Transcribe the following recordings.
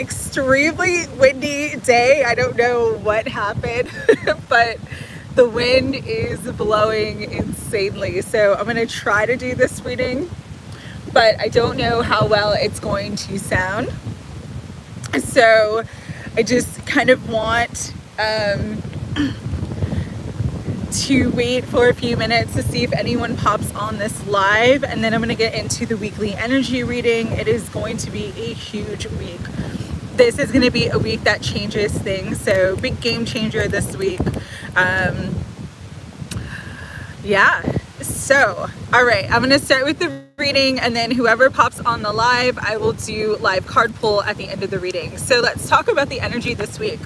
extremely windy day. I don't know what happened, but the wind is blowing insanely. So I'm going to try to do this reading, but I don't know how well it's going to sound. So I just kind of want to wait for a few minutes to see if anyone pops on this live, and then I'm going to get into the weekly energy reading. It is going to be a huge week. This is going to be a week that changes things, so big game changer this week. Yeah, so all right, I'm going to start with the reading, and then whoever pops on the live, I will do live card pull at the end of the reading. So let's talk about the energy this week.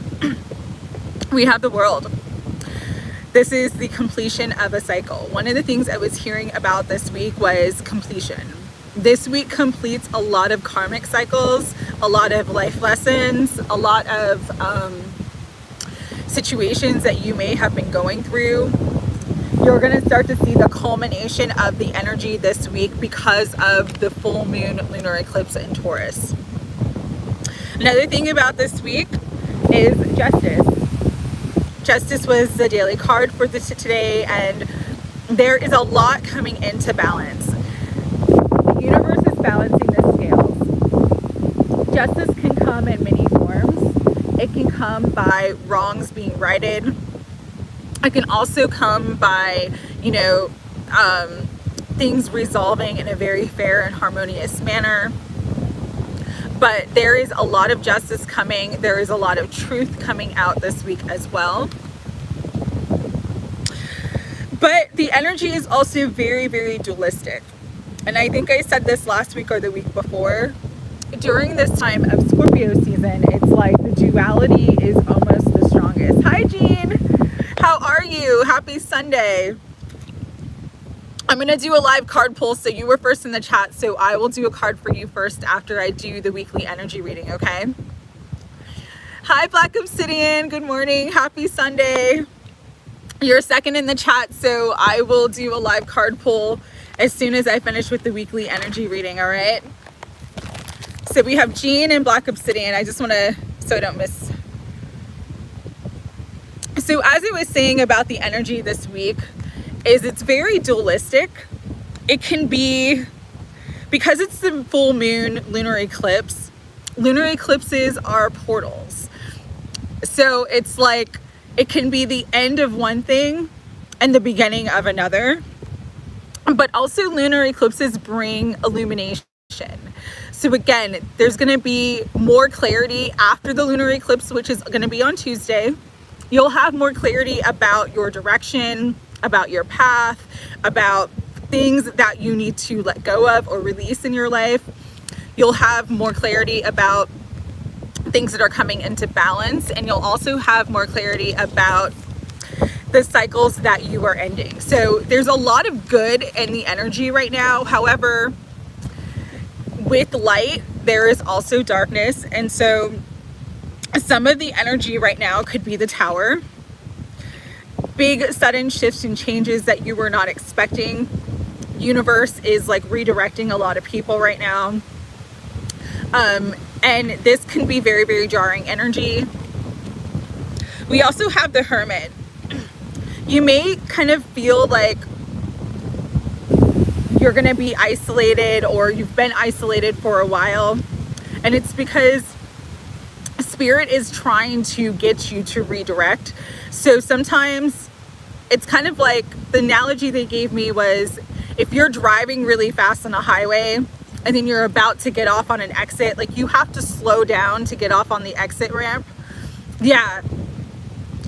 We have the World. This is the completion of a cycle. One of the things I was hearing about this week was completion. This week completes a lot of karmic cycles, a lot of life lessons, a lot of situations that you may have been going through. You're going to start to see the culmination of the energy this week because of the full moon lunar eclipse in Taurus. Another thing about this week is justice. Justice was the daily card for this today, and there is a lot coming into balance. The universe is balancing the scales. Justice can come in many forms. It can come by wrongs being righted. It can also come by, things resolving in a very fair and harmonious manner. But there is a lot of justice coming. There is a lot of truth coming out this week as well. But the energy is also very, very dualistic. And I think I said this last week or the week before. During this time of Scorpio season, it's like the duality is almost the strongest. Hi, Jean. How are you? Happy Sunday. I'm going to do a live card pull, so you were first in the chat, so I will do a card for you first after I do the weekly energy reading, okay? Hi, Black Obsidian. Good morning. Happy Sunday. You're second in the chat, so I will do a live card pull as soon as I finish with the weekly energy reading, all right? So we have Jean and Black Obsidian. I just want to, so I don't miss. So as I was saying about the energy this week, is it's very dualistic. It can be, because it's the full moon lunar eclipse, lunar eclipses are portals. So it's like, it can be the end of one thing and the beginning of another. But also lunar eclipses bring illumination. So again, there's going to be more clarity after the lunar eclipse, which is going to be on Tuesday. You'll have more clarity about your direction, about your path, about things that you need to let go of or release in your life. You'll have more clarity about things that are coming into balance, and you'll also have more clarity about the cycles that you are ending. So there's a lot of good in the energy right now. However, with light, there is also darkness. And so some of the energy right now could be the Tower. Big sudden shifts and changes that you were not expecting. Universe is like redirecting a lot of people right now. And this can be very, very jarring energy. We also have the Hermit. You may kind of feel like you're going to be isolated, or you've been isolated for a while. And it's because Spirit is trying to get you to redirect. So sometimes it's kind of like, the analogy they gave me was, if you're driving really fast on a highway and then you're about to get off on an exit, like you have to slow down to get off on the exit ramp. Yeah,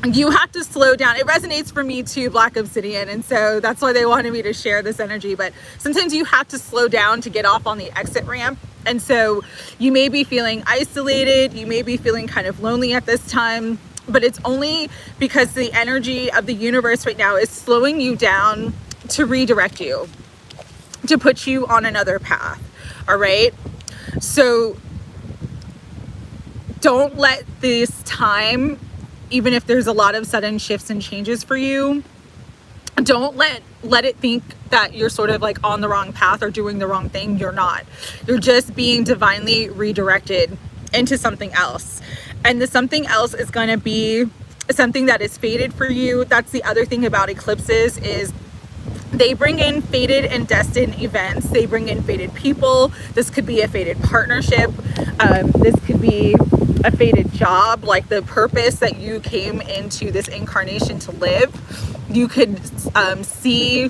you have to slow down. It resonates for me too, Black Obsidian, and so that's why they wanted me to share this energy. But sometimes you have to slow down to get off on the exit ramp. And so you may be feeling isolated, you may be feeling kind of lonely at this time, but it's only because the energy of the universe right now is slowing you down to redirect you, to put you on another path. All right. So don't let this time, even if there's a lot of sudden shifts and changes for you, don't let it think that you're sort of like on the wrong path or doing the wrong thing. You're not. You're just being divinely redirected into something else. And the something else is going to be something that is fated for you. That's the other thing about eclipses, is they bring in fated and destined events. They bring in fated people. This could be a fated partnership. This could be a fated job, like the purpose that you came into this incarnation to live. You could see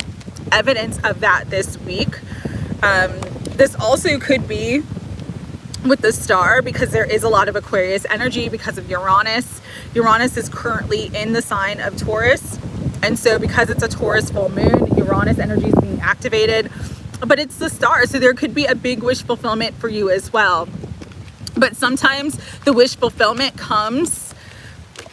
evidence of that this week. This also could be with the star, because there is a lot of Aquarius energy because of Uranus. Uranus is currently in the sign of Taurus. And so because it's a Taurus full moon, Uranus energy is being activated, but it's the star. So there could be a big wish fulfillment for you as well. But sometimes the wish fulfillment comes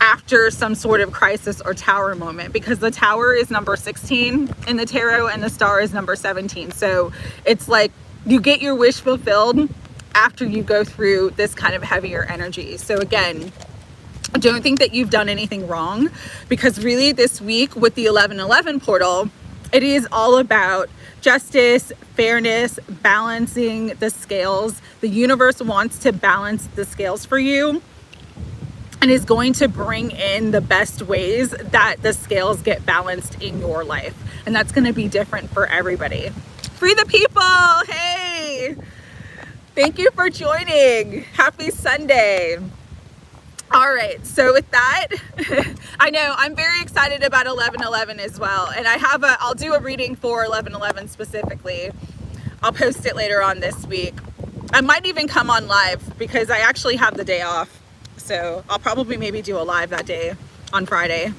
after some sort of crisis or tower moment, because the tower is number 16 in the tarot and the star is number 17. So it's like you get your wish fulfilled after you go through this kind of heavier energy. So again, I don't think that you've done anything wrong, because really this week with the 1111 portal, it is all about justice, fairness, balancing the scales. The universe wants to balance the scales for you and is going to bring in the best ways that the scales get balanced in your life. And that's going to be different for everybody. Free the people! Hey! Thank you for joining. Happy Sunday. All right, so with that, I know I'm very excited about 1111 as well. And I'll do a reading for 1111 specifically. I'll post it later on this week. I might even come on live because I actually have the day off. So I'll probably maybe do a live that day on Friday.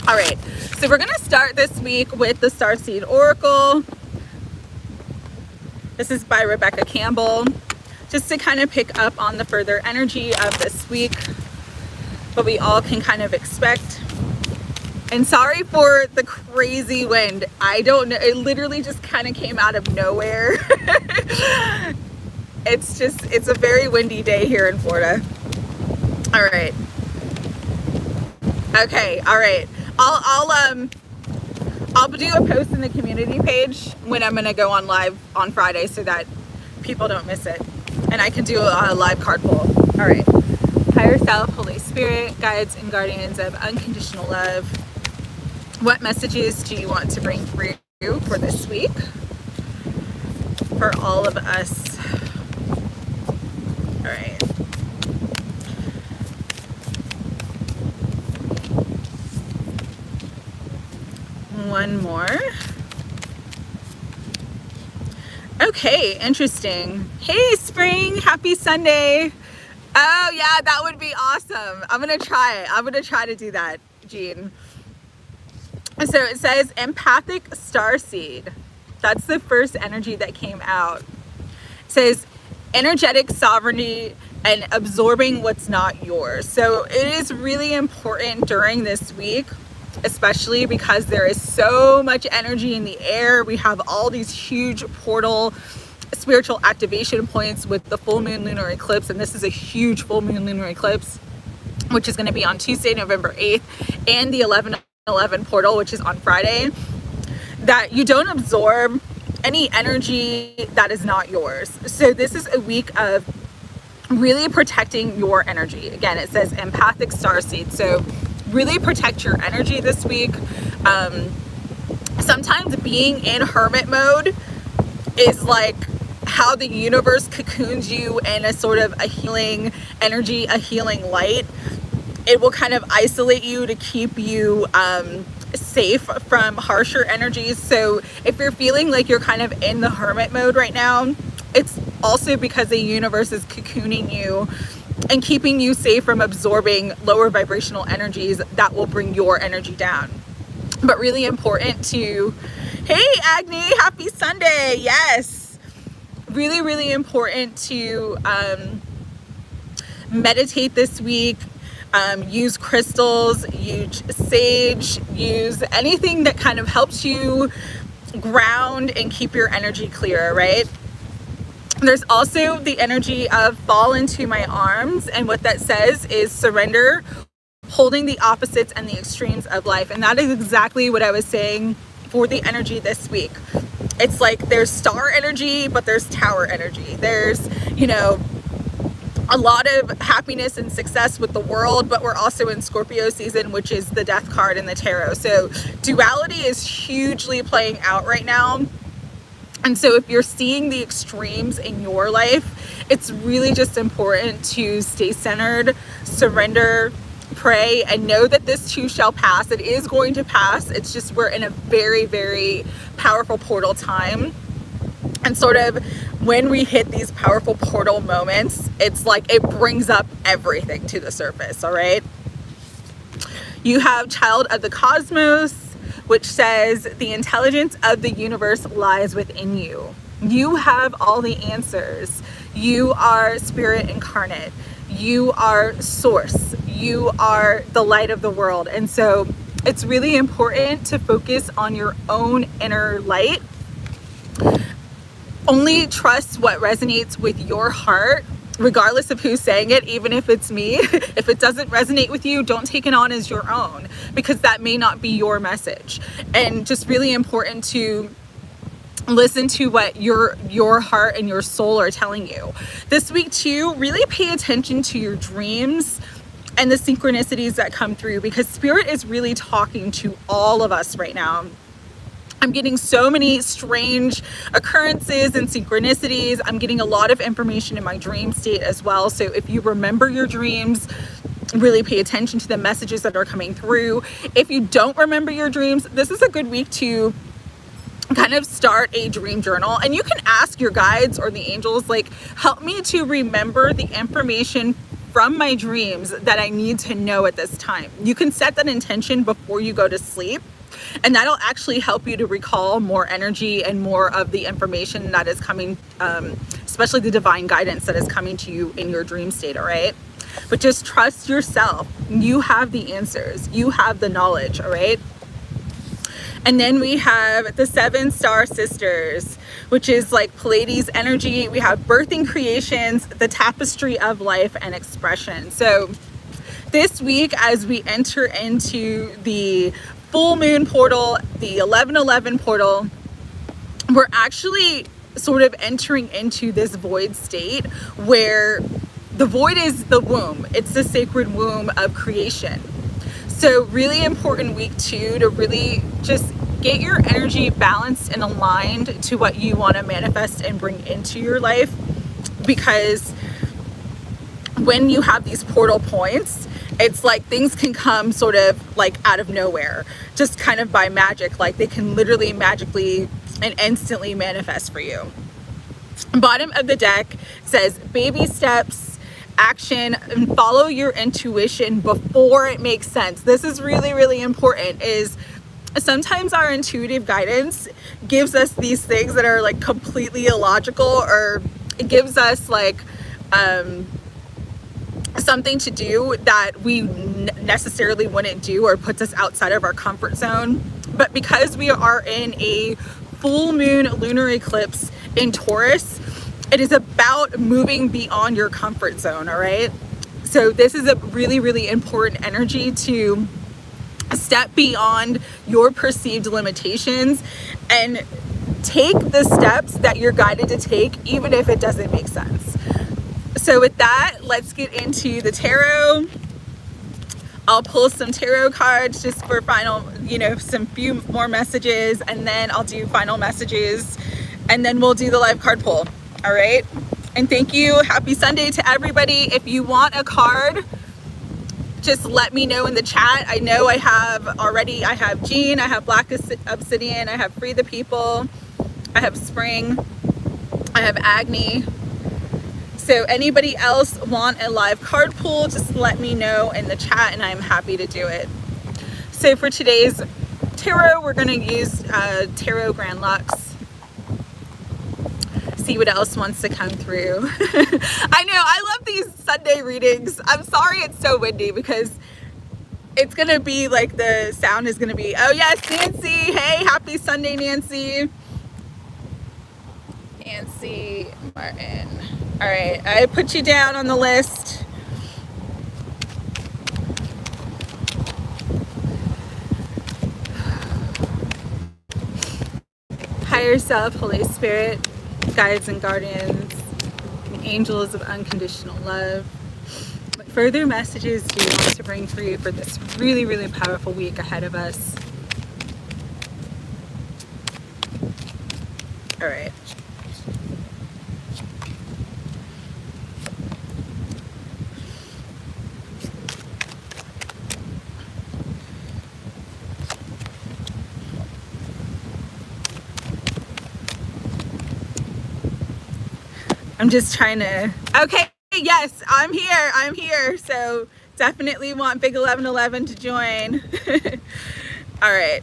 All right, so we're gonna start this week with the Starseed Oracle. This is by Rebecca Campbell, just to kind of pick up on the further energy of this week, what we all can kind of expect. And sorry for the crazy wind. I don't know, it literally just kind of came out of nowhere. It's a very windy day here in Florida. All right. Okay, all right. I'll do a post in the community page when I'm gonna go on live on Friday so that people don't miss it. And I can do a live card pull. All right. Higher self, Holy Spirit, guides and guardians of unconditional love. What messages do you want to bring through for this week? For all of us. All right. One more. Okay, interesting. Hey, Spring, happy Sunday. Oh yeah, that would be awesome. I'm gonna try it. I'm gonna try to do that, Jean. So it says empathic starseed. That's the first energy that came out. It says energetic sovereignty and absorbing what's not yours. So it is really important during this week, especially because there is so much energy in the air. We have all these huge portal spiritual activation points with the full moon lunar eclipse, and this is a huge full moon lunar eclipse, which is going to be on Tuesday, November 8th, and the 1111 portal, which is on Friday, that you don't absorb any energy that is not yours. So this is a week of really protecting your energy. Again, it says empathic starseed, so really protect your energy this week. Sometimes being in hermit mode is like how the universe cocoons you in a sort of a healing energy, a healing light. It will kind of isolate you to keep you safe from harsher energies. So if you're feeling like you're kind of in the hermit mode right now, it's also because the universe is cocooning you and keeping you safe from absorbing lower vibrational energies that will bring your energy down. But really important to, hey Agni, happy Sunday. Yes. Really, really important to meditate this week. Use crystals, use sage, use anything that kind of helps you ground and keep your energy clear, right? There's also the energy of fall into my arms, and what that says is surrender, holding the opposites and the extremes of life. And that is exactly what I was saying for the energy this week. It's like there's star energy, but there's tower energy. There's, you know, a lot of happiness and success with the world, but we're also in Scorpio season, which is the death card in the tarot. So duality is hugely playing out right now. And so if you're seeing the extremes in your life, it's really just important to stay centered, surrender, pray, and know that this too shall pass. It is going to pass. It's just we're in a very, very powerful portal time. And sort of when we hit these powerful portal moments, it's like it brings up everything to the surface, all right? You have Child of the Cosmos, which says the intelligence of the universe lies within you. You have all the answers. You are spirit incarnate. You are source. You are the light of the world. And so it's really important to focus on your own inner light. Only trust what resonates with your heart, regardless of who's saying it, even if it's me. If it doesn't resonate with you, don't take it on as your own, because that may not be your message. And just really important to listen to what your heart and your soul are telling you. This week too, really pay attention to your dreams and the synchronicities that come through, because spirit is really talking to all of us right now. I'm getting so many strange occurrences and synchronicities. I'm getting a lot of information in my dream state as well. So if you remember your dreams, really pay attention to the messages that are coming through. If you don't remember your dreams, this is a good week to kind of start a dream journal. And you can ask your guides or the angels, like, help me to remember the information from my dreams that I need to know at this time. You can set that intention before you go to sleep. And that'll actually help you to recall more energy and more of the information that is coming, especially the divine guidance that is coming to you in your dream state, all right? But just trust yourself. You have the answers. You have the knowledge, all right? And then we have the 7 star sisters, which is like Pleiades energy. We have birthing creations, the tapestry of life and expression. So this week, as we enter into the full moon portal, the 11/11 portal, we're actually sort of entering into this void state where the void is the womb. It's the sacred womb of creation. So really important week too, to really just get your energy balanced and aligned to what you want to manifest and bring into your life, because when you have these portal points, it's like things can come sort of like out of nowhere, just kind of by magic. Like they can literally magically and instantly manifest for you. Bottom of the deck says baby steps, action, and follow your intuition before it makes sense. This is really, really important. Is sometimes our intuitive guidance gives us these things that are like completely illogical, or it gives us like something to do that we necessarily wouldn't do, or puts us outside of our comfort zone. But because we are in a full moon lunar eclipse in Taurus, it is about moving beyond your comfort zone, all right? So this is a really, really important energy to step beyond your perceived limitations and take the steps that you're guided to take, even if it doesn't make sense. So with that, let's get into the tarot. I'll pull some tarot cards just for final, some few more messages, and then I'll do final messages, and then we'll do the live card pull. All right. And thank you. Happy Sunday to everybody. If you want a card, just let me know in the chat. I know I have Jean, I have Black Obsidian, I have Free the People, I have Spring, I have Agni. So anybody else want a live card pull, just let me know in the chat and I'm happy to do it. So for today's tarot, we're going to use Tarot Grand Luxe. See what else wants to come through. I know, I love these Sunday readings. I'm sorry it's so windy, because it's going to be like the sound is going to be, oh yes, Nancy. Hey, happy Sunday, Nancy. Nancy Martin. All right, I put you down on the list. Higher self, Holy Spirit, guides and guardians, angels of unconditional love. What further messages do you want to bring for you for this really, really powerful week ahead of us? All right. I'm just trying to, okay, yes, I'm here. So definitely want Big 1111 to join. All right.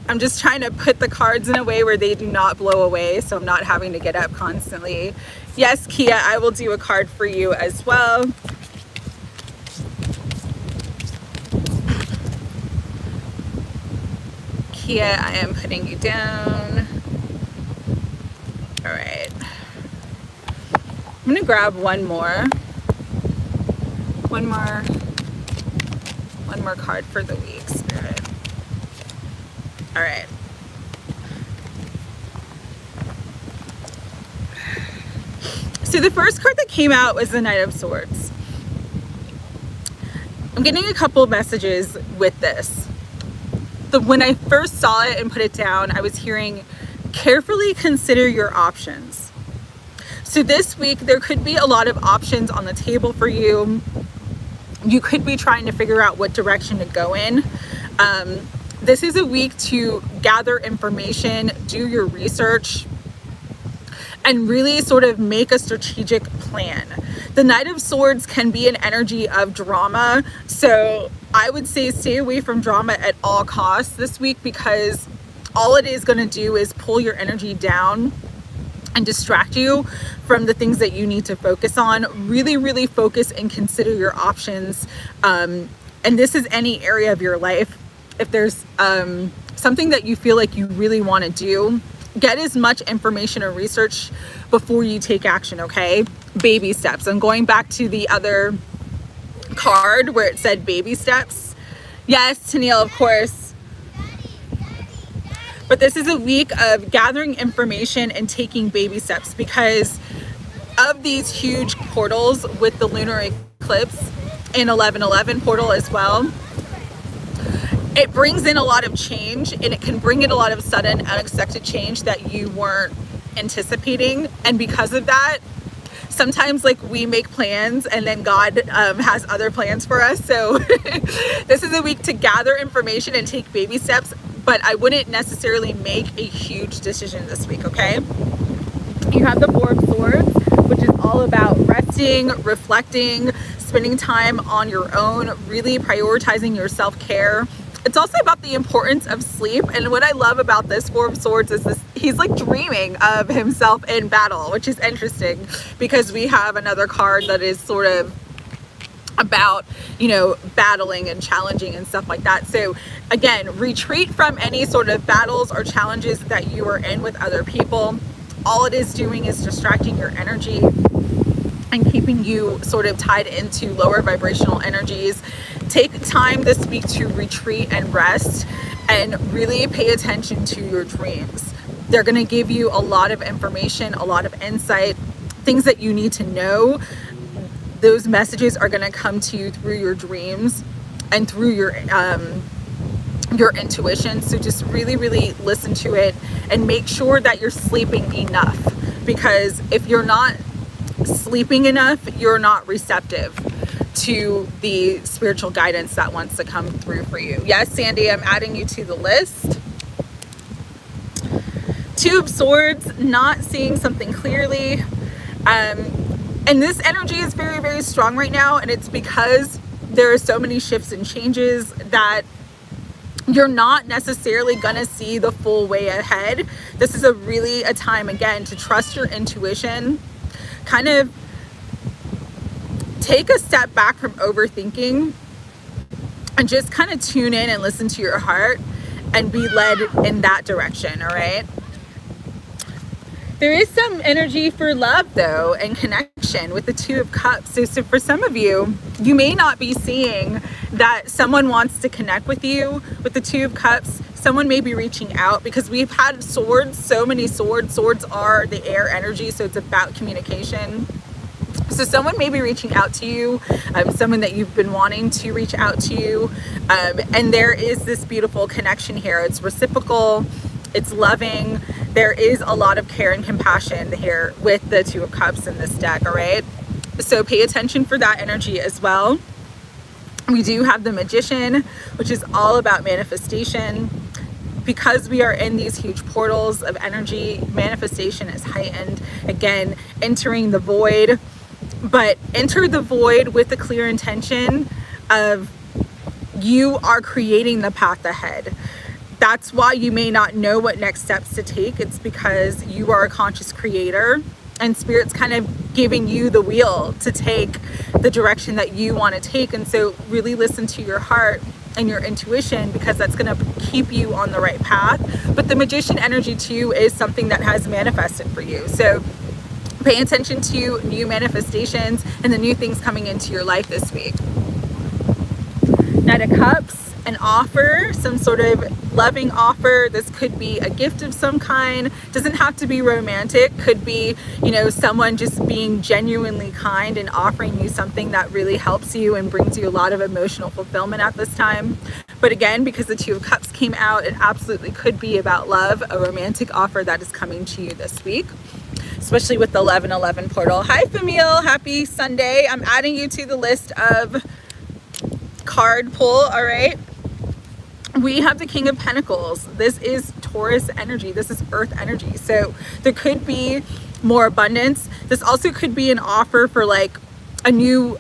I'm just trying to put the cards in a way where they do not blow away, so I'm not having to get up constantly. Yes, Kia, I will do a card for you as well. Kia, I am putting you down. All right. I'm gonna grab one more card for the week, Spirit. All right. So the first card that came out was the Knight of Swords. I'm getting a couple of messages with this. When I first saw it and put it down, I was hearing, carefully consider your options. So this week, there could be a lot of options on the table for you. You could be trying to figure out what direction to go in. This is a week to gather information, do your research, and really sort of make a strategic plan. The Knight of Swords can be an energy of drama. So I would say stay away from drama at all costs this week, because all it is going to do is pull your energy down and distract you from the things that you need to focus on. Really, really focus and consider your options. And this is any area of your life. If there's something that you feel like you really want to do, get as much information or research before you take action, okay? Baby steps. I'm going back to the other card where it said baby steps. Yes, Tennille, of course. But this is a week of gathering information and taking baby steps, because of these huge portals with the lunar eclipse and 1111 portal as well. It brings in a lot of change, and it can bring in a lot of sudden, unexpected change that you weren't anticipating. And because of that, sometimes like we make plans and then God has other plans for us. So this is a week to gather information and take baby steps, but I wouldn't necessarily make a huge decision this week, okay? You have the Four of Swords, which is all about resting, reflecting, spending time on your own, really prioritizing your self-care. It's also about the importance of sleep. And what I love about this Four of Swords is this, he's like dreaming of himself in battle, which is interesting, because we have another card that is sort of about, you know, battling and challenging and stuff like that. So again, retreat from any sort of battles or challenges that you are in with other people. All it is doing is distracting your energy and keeping you sort of tied into lower vibrational energies. Take time this week to retreat and rest, and really pay attention to your dreams. They're going to give you a lot of information, a lot of insight, things that you need to know. Those messages are going to come to you through your dreams and through your intuition. So just really, really listen to it and make sure that you're sleeping enough, because if you're not sleeping enough, you're not receptive to the spiritual guidance that wants to come through for you. Yes, Sandy, I'm adding you to the list. Two of Swords, not seeing something clearly. And this energy is very, very strong right now. And it's because there are so many shifts and changes that you're not necessarily gonna see the full way ahead. This is really a time, again, to trust your intuition, kind of take a step back from overthinking and just kind of tune in and listen to your heart and be led in that direction, all right? There is some energy for love, though, and connection with the Two of Cups. So for some of you, you may not be seeing that someone wants to connect with you with the Two of Cups. someone may be reaching out because we've had swords, so many swords. Swords are the air energy, so it's about communication. So someone may be reaching out to you, someone that you've been wanting to reach out to you, and there is this beautiful connection here. It's reciprocal, it's loving. There is a lot of care and compassion here with the Two of Cups in this deck, all right? So pay attention for that energy as well. We do have the Magician, which is all about manifestation. Because we are in these huge portals of energy, manifestation is heightened. Again, entering the void, but enter the void with the clear intention of you are creating the path ahead. That's why you may not know what next steps to take. It's because you are a conscious creator and Spirit's kind of giving you the wheel to take the direction that you want to take. And so really listen to your heart and your intuition, because that's going to keep you on the right path. But the Magician energy too is something that has manifested for you. So pay attention to new manifestations and the new things coming into your life this week. Knight of Cups, an offer, some sort of loving offer. This could be a gift of some kind. Doesn't have to be romantic. Could be, you know, someone just being genuinely kind and offering you something that really helps you and brings you a lot of emotional fulfillment at this time. But again, because the Two of Cups came out, it absolutely could be about love, a romantic offer that is coming to you this week, especially with the 11/11 portal. Hi, Famille. Happy Sunday. I'm adding you to the list of card pull, all right? We have the King of Pentacles. This is Taurus energy. This is earth energy. So there could be more abundance. This also could be an offer for like a new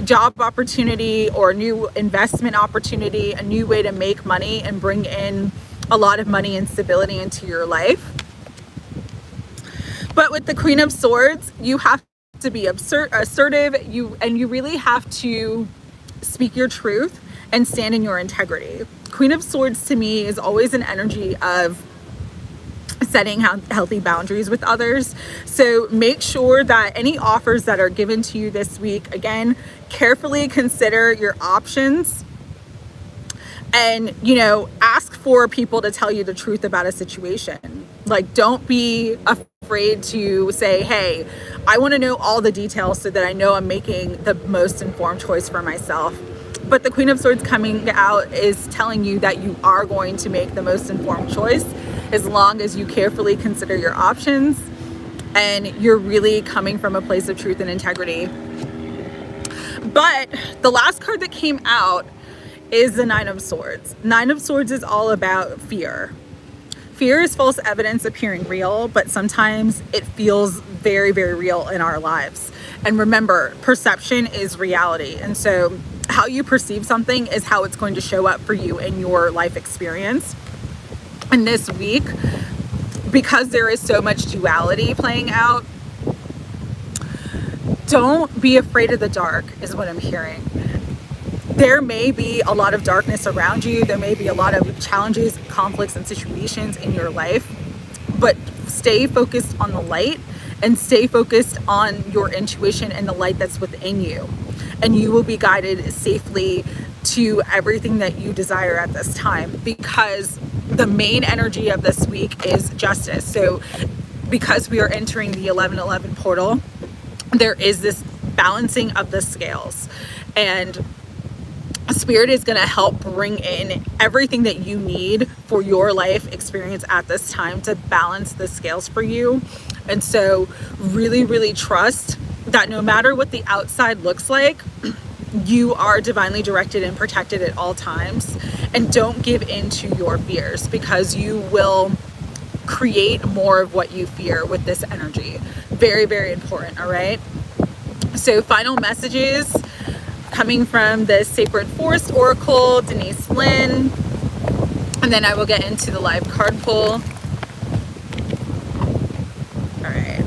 job opportunity or a new investment opportunity, a new way to make money and bring in a lot of money and stability into your life. But with the Queen of Swords, you have to be assertive. You really have to speak your truth and stand in your integrity. Queen of Swords to me is always an energy of setting healthy boundaries with others. So make sure that any offers that are given to you this week, again, carefully consider your options and, you know, ask for people to tell you the truth about a situation. Like, don't be afraid to say, hey, I want to know all the details so that I know I'm making the most informed choice for myself. But the Queen of Swords coming out is telling you that you are going to make the most informed choice as long as you carefully consider your options and you're really coming from a place of truth and integrity. But the last card that came out is the Nine of Swords. Nine of Swords is all about fear. Fear is false evidence appearing real, but sometimes it feels very, very real in our lives. And remember, perception is reality. And so how you perceive something is how it's going to show up for you in your life experience. And this week, because there is so much duality playing out, don't be afraid of the dark, is what I'm hearing. There may be a lot of darkness around you. There may be a lot of challenges, conflicts, and situations in your life, but stay focused on the light and stay focused on your intuition and the light that's within you. And you will be guided safely to everything that you desire at this time, because the main energy of this week is justice. So because we are entering the 11/11 portal, there is this balancing of the scales, and Spirit is going to help bring in everything that you need for your life experience at this time to balance the scales for you. And so really, really trust that no matter what the outside looks like, you are divinely directed and protected at all times. And don't give in to your fears, because you will create more of what you fear with this energy. Very, very important, all right? So final messages coming from the Sacred Forest Oracle, Denise, Linn, and then I will get into the live card pull. All right.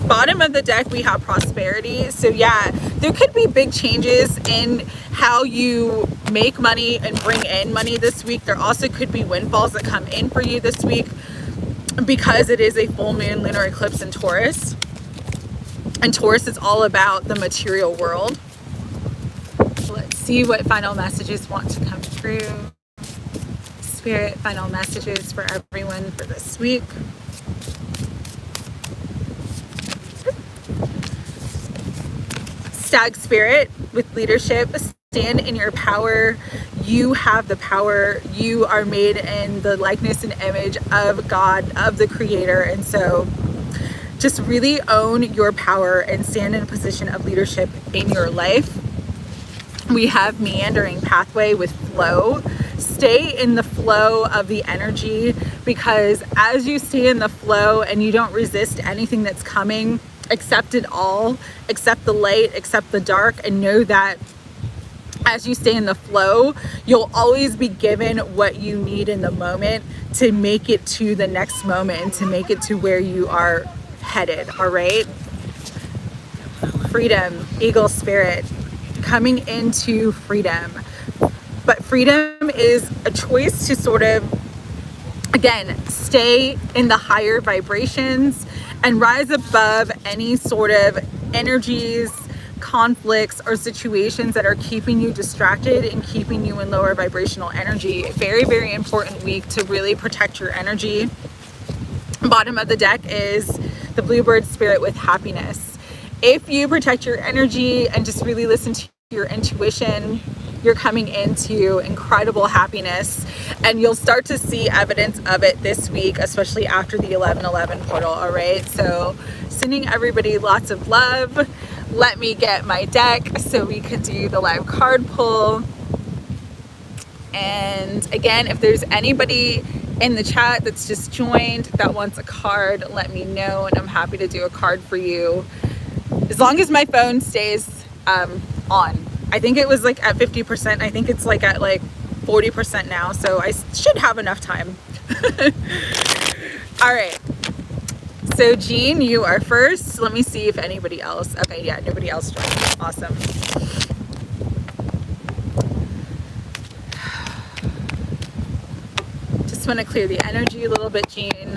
Bottom of the deck, we have prosperity. So yeah, there could be big changes in how you make money and bring in money this week. There also could be windfalls that come in for you this week because it is a full moon lunar eclipse in Taurus. And Taurus is all about the material world. Let's see what final messages want to come through. Spirit, final messages for everyone for this week. Stag Spirit with leadership, stand in your power. You have the power. You are made in the likeness and image of God, of the Creator. And so just really own your power and stand in a position of leadership in your life. We have meandering pathway with flow. Stay in the flow of the energy, because as you stay in the flow and you don't resist anything that's coming, accept it all, accept the light, accept the dark, and know that as you stay in the flow, you'll always be given what you need in the moment to make it to the next moment and to make it to where you are headed. All right? Freedom, Eagle Spirit, coming into freedom. But freedom is a choice to sort of, again, stay in the higher vibrations and rise above any sort of energies, conflicts, or situations that are keeping you distracted and keeping you in lower vibrational energy. Very, very important week to really protect your energy. Bottom of the deck is the Bluebird Spirit with happiness. If you protect your energy and just really listen to your intuition, you're coming into incredible happiness, and you'll start to see evidence of it this week, especially after the 11/11 portal. All right, so sending everybody lots of love. Let me get my deck so we can do the live card pull. And again, if there's anybody in the chat that's just joined that wants a card, let me know, and I'm happy to do a card for you, as long as my phone stays on. I think it was like at 50%. I think it's like at like 40% now, so I should have enough time. All right, so Jean, you are first. Let me see if anybody else. Okay, yeah, nobody else joined. Awesome. Just want to clear the energy a little bit, Jean.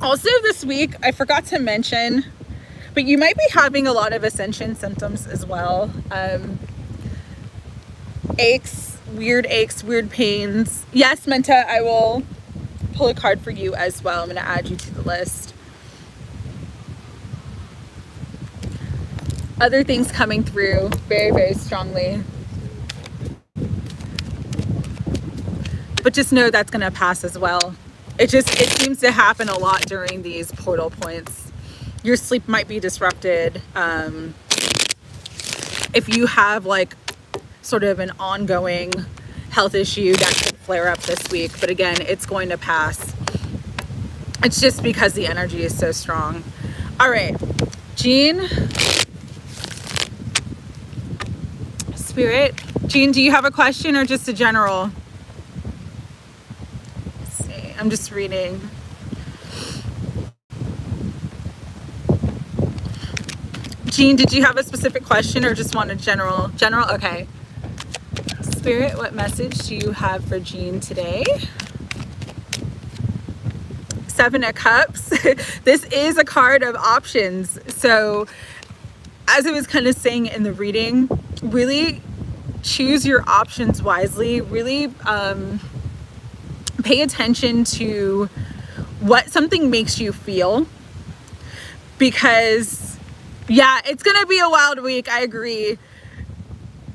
Also this week, I forgot to mention, but you might be having a lot of ascension symptoms as well. Aches, weird pains. Yes, Menta, I will pull a card for you as well. I'm going to add you to the list. Other things coming through very, very strongly. But just know that's going to pass as well. It seems to happen a lot during these portal points. Your sleep might be disrupted. If you have like sort of an ongoing health issue, that could flare up this week. But again, it's going to pass. It's just because the energy is so strong. All right, Jean. Spirit. Jean, do you have a question or just a general? Let's see. I'm just reading. Jean, did you have a specific question or just want a general? General? Okay. Spirit, what message do you have for Jean today? Seven of Cups. This is a card of options. So as I was kind of saying in the reading, really choose your options wisely. Really pay attention to what something makes you feel, because yeah, it's going to be a wild week. I agree.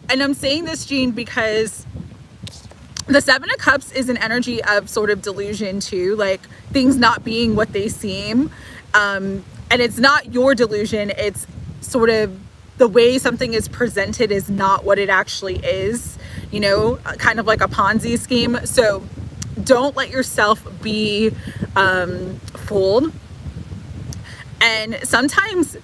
And I'm saying this, Jean, because the Seven of Cups is an energy of sort of delusion too, like things not being what they seem. And it's not your delusion. It's sort of the way something is presented is not what it actually is, you know, kind of like a Ponzi scheme. So don't let yourself be fooled. And sometimes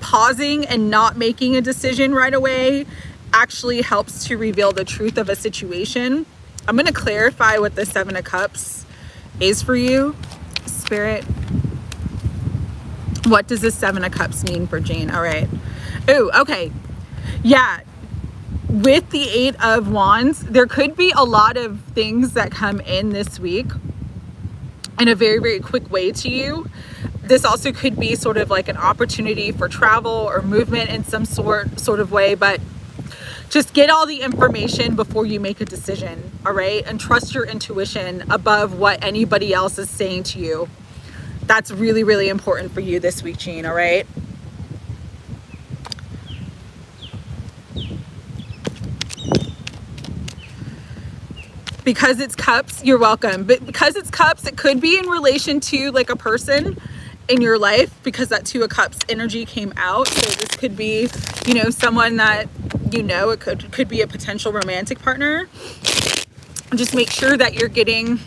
pausing and not making a decision right away actually helps to reveal the truth of a situation. I'm going to clarify what the Seven of Cups is for you, Spirit. What does the Seven of Cups mean for Jane? All right. Oh, okay. Yeah. With the Eight of Wands, there could be a lot of things that come in this week in a very, very quick way to you. This also could be sort of like an opportunity for travel or movement in some sort of way, but just get all the information before you make a decision, all right? And trust your intuition above what anybody else is saying to you. That's really, really important for you this week, Jean, all right? Because it's cups, you're welcome. But because it's cups, it could be in relation to like a person in your life, because that Two of Cups energy came out. So this could be, you know, someone that, you know, it could be a potential romantic partner. Just make sure that you're getting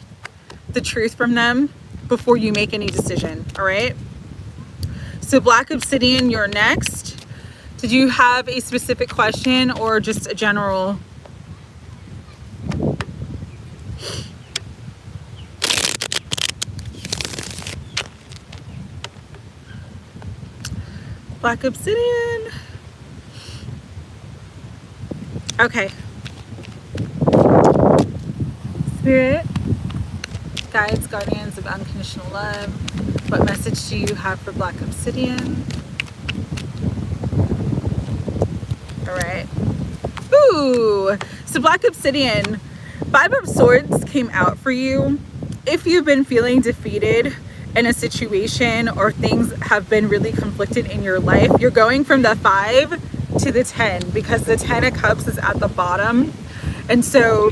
the truth from them before you make any decision, all right? So Black Obsidian, you're next. Did you have a specific question or just a general? Black Obsidian. Okay. Spirit, guides, guardians of unconditional love, what message do you have for Black Obsidian? All right. Ooh. So Black Obsidian, Five of Swords came out for you. If you've been feeling defeated in a situation or things have been really conflicted in your life, you're going from the 5 to the 10, because the 10 of Cups is at the bottom. And so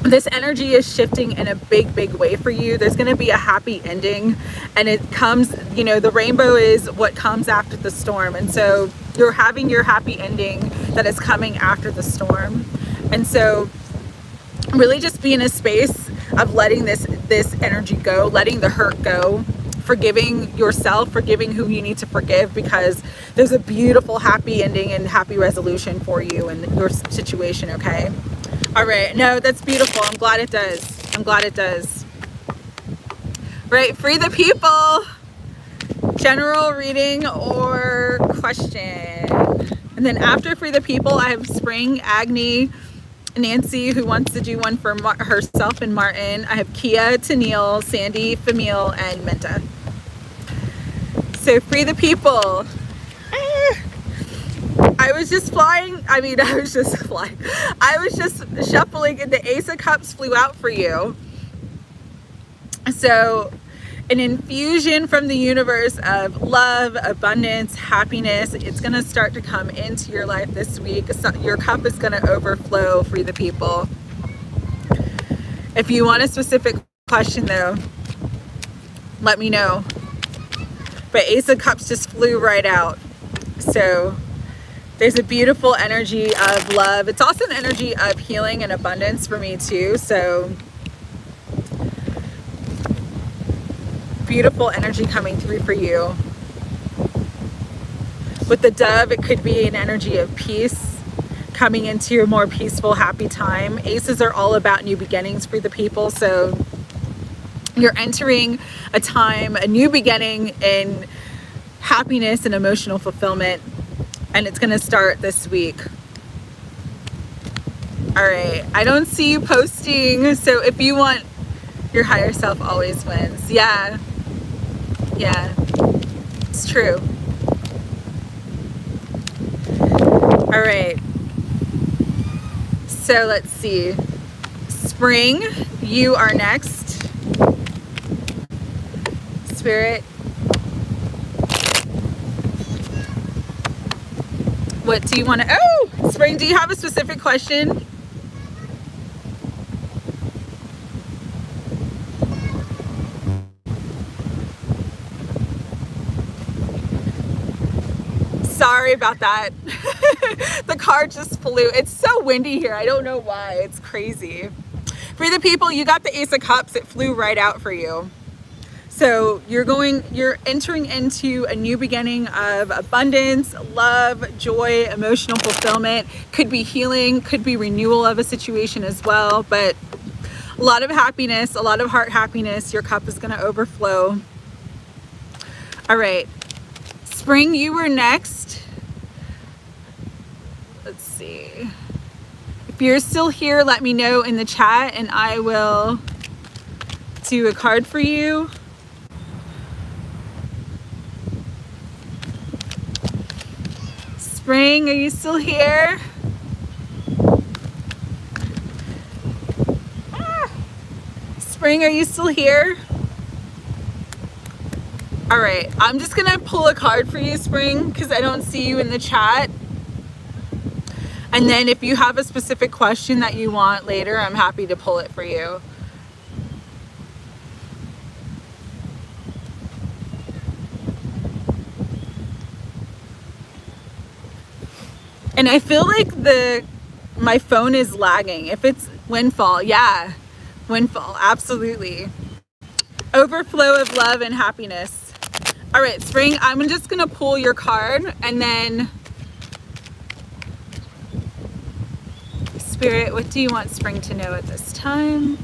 this energy is shifting in a big, big way for you. There's going to be a happy ending, and it comes, you know, the rainbow is what comes after the storm. And so you're having your happy ending that is coming after the storm. And so really just be in a space of letting this energy go, letting the hurt go, forgiving yourself, forgiving who you need to forgive, because there's a beautiful happy ending and happy resolution for you and your situation, okay? All right, no, that's beautiful. I'm glad it does. I'm glad it does. Right, free the people. General reading or question. And then after free the people, I have Spring, Agni, Nancy, who wants to do one for herself and Martin. I have Kia, Tennille, Sandy, Famil, and Menta. So free the people. I was just shuffling and the Ace of Cups flew out for you. So an infusion from the universe of love, abundance, happiness. It's going to start to come into your life this week. So your cup is going to overflow. Free the people. If you want a specific question though, let me know. But Ace of Cups just flew right out. So there's a beautiful energy of love. It's also an energy of healing and abundance for me too. So beautiful energy coming through for you. With the dove, it could be an energy of peace coming into your more peaceful, happy time. Aces are all about new beginnings for the people. So you're entering a time, a new beginning in happiness and emotional fulfillment. And it's going to start this week. All right. I don't see you posting. So if you want, your higher self always wins. Yeah. Yeah. It's true. All right. So let's see. Spring, you are next. Spirit. What do you want to, oh, Spring, do you have a specific question? Sorry about that. The car just flew. It's so windy here. I don't know why. It's crazy. For the people, you got the Ace of Cups. It flew right out for you. So you're entering into a new beginning of abundance, love, joy, emotional fulfillment. Could be healing, could be renewal of a situation as well, but a lot of happiness, a lot of heart happiness. Your cup is going to overflow. All right. Spring, you were next. Let's see. If you're still here, let me know in the chat and I will do a card for you. Spring, are you still here? Spring, are you still here? All right, I'm just gonna pull a card for you, Spring, because I don't see you in the chat. And then if you have a specific question that you want later, I'm happy to pull it for you. And I feel like my phone is lagging. If it's windfall, yeah, windfall, absolutely. Overflow of love and happiness. All right, Spring, I'm just gonna pull your card, and then Spirit, what do you want Spring to know at this time?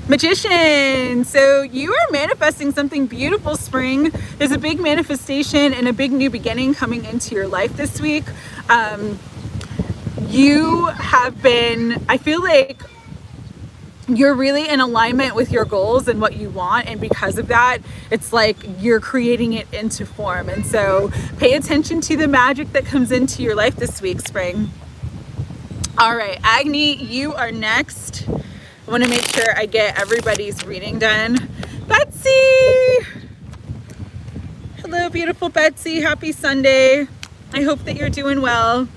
Magician, so you are manifesting something beautiful, Spring. There's a big manifestation and a big new beginning coming into your life this week. You have been, I feel like you're really in alignment with your goals and what you want, and because of that, it's like you're creating it into form. And so pay attention to the magic that comes into your life this week, Spring. All right, Agni, you are next. I want to make sure I get everybody's reading done. Betsy! Hello, beautiful Betsy. Happy Sunday. I hope that you're doing well.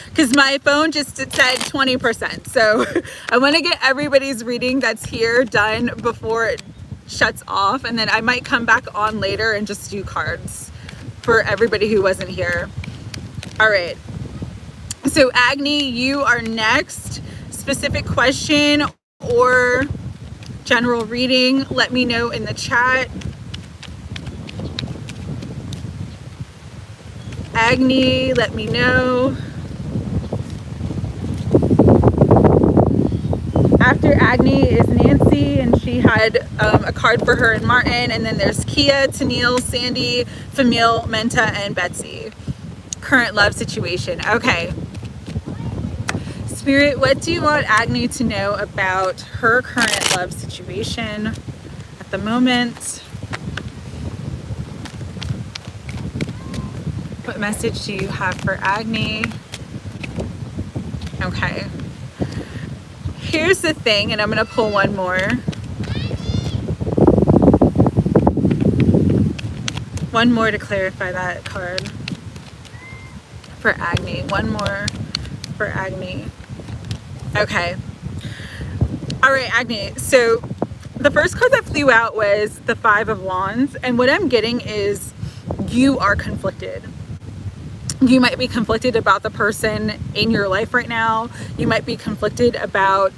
Because my phone just said 20%. So I want to get everybody's reading that's here done before it shuts off. And then I might come back on later and just do cards for everybody who wasn't here. All right. So Agni, you are next. Specific question or general reading, let me know in the chat. Agni, let me know. After Agni is Nancy, and she had a card for her and Martin, and then there's Kia, Tennille, Sandy, Famil, Menta, and Betsy. Current love situation. Okay. Spirit, what do you want Agni to know about her current love situation at the moment? What message do you have for Agni? Okay. Here's the thing, and I'm going to pull one more. One more to clarify that card for Agni. One more for Agni. Okay. All right, Agni. So the first card that flew out was the Five of Wands. And what I'm getting is you are conflicted. You might be conflicted about the person in your life right now. You might be conflicted about,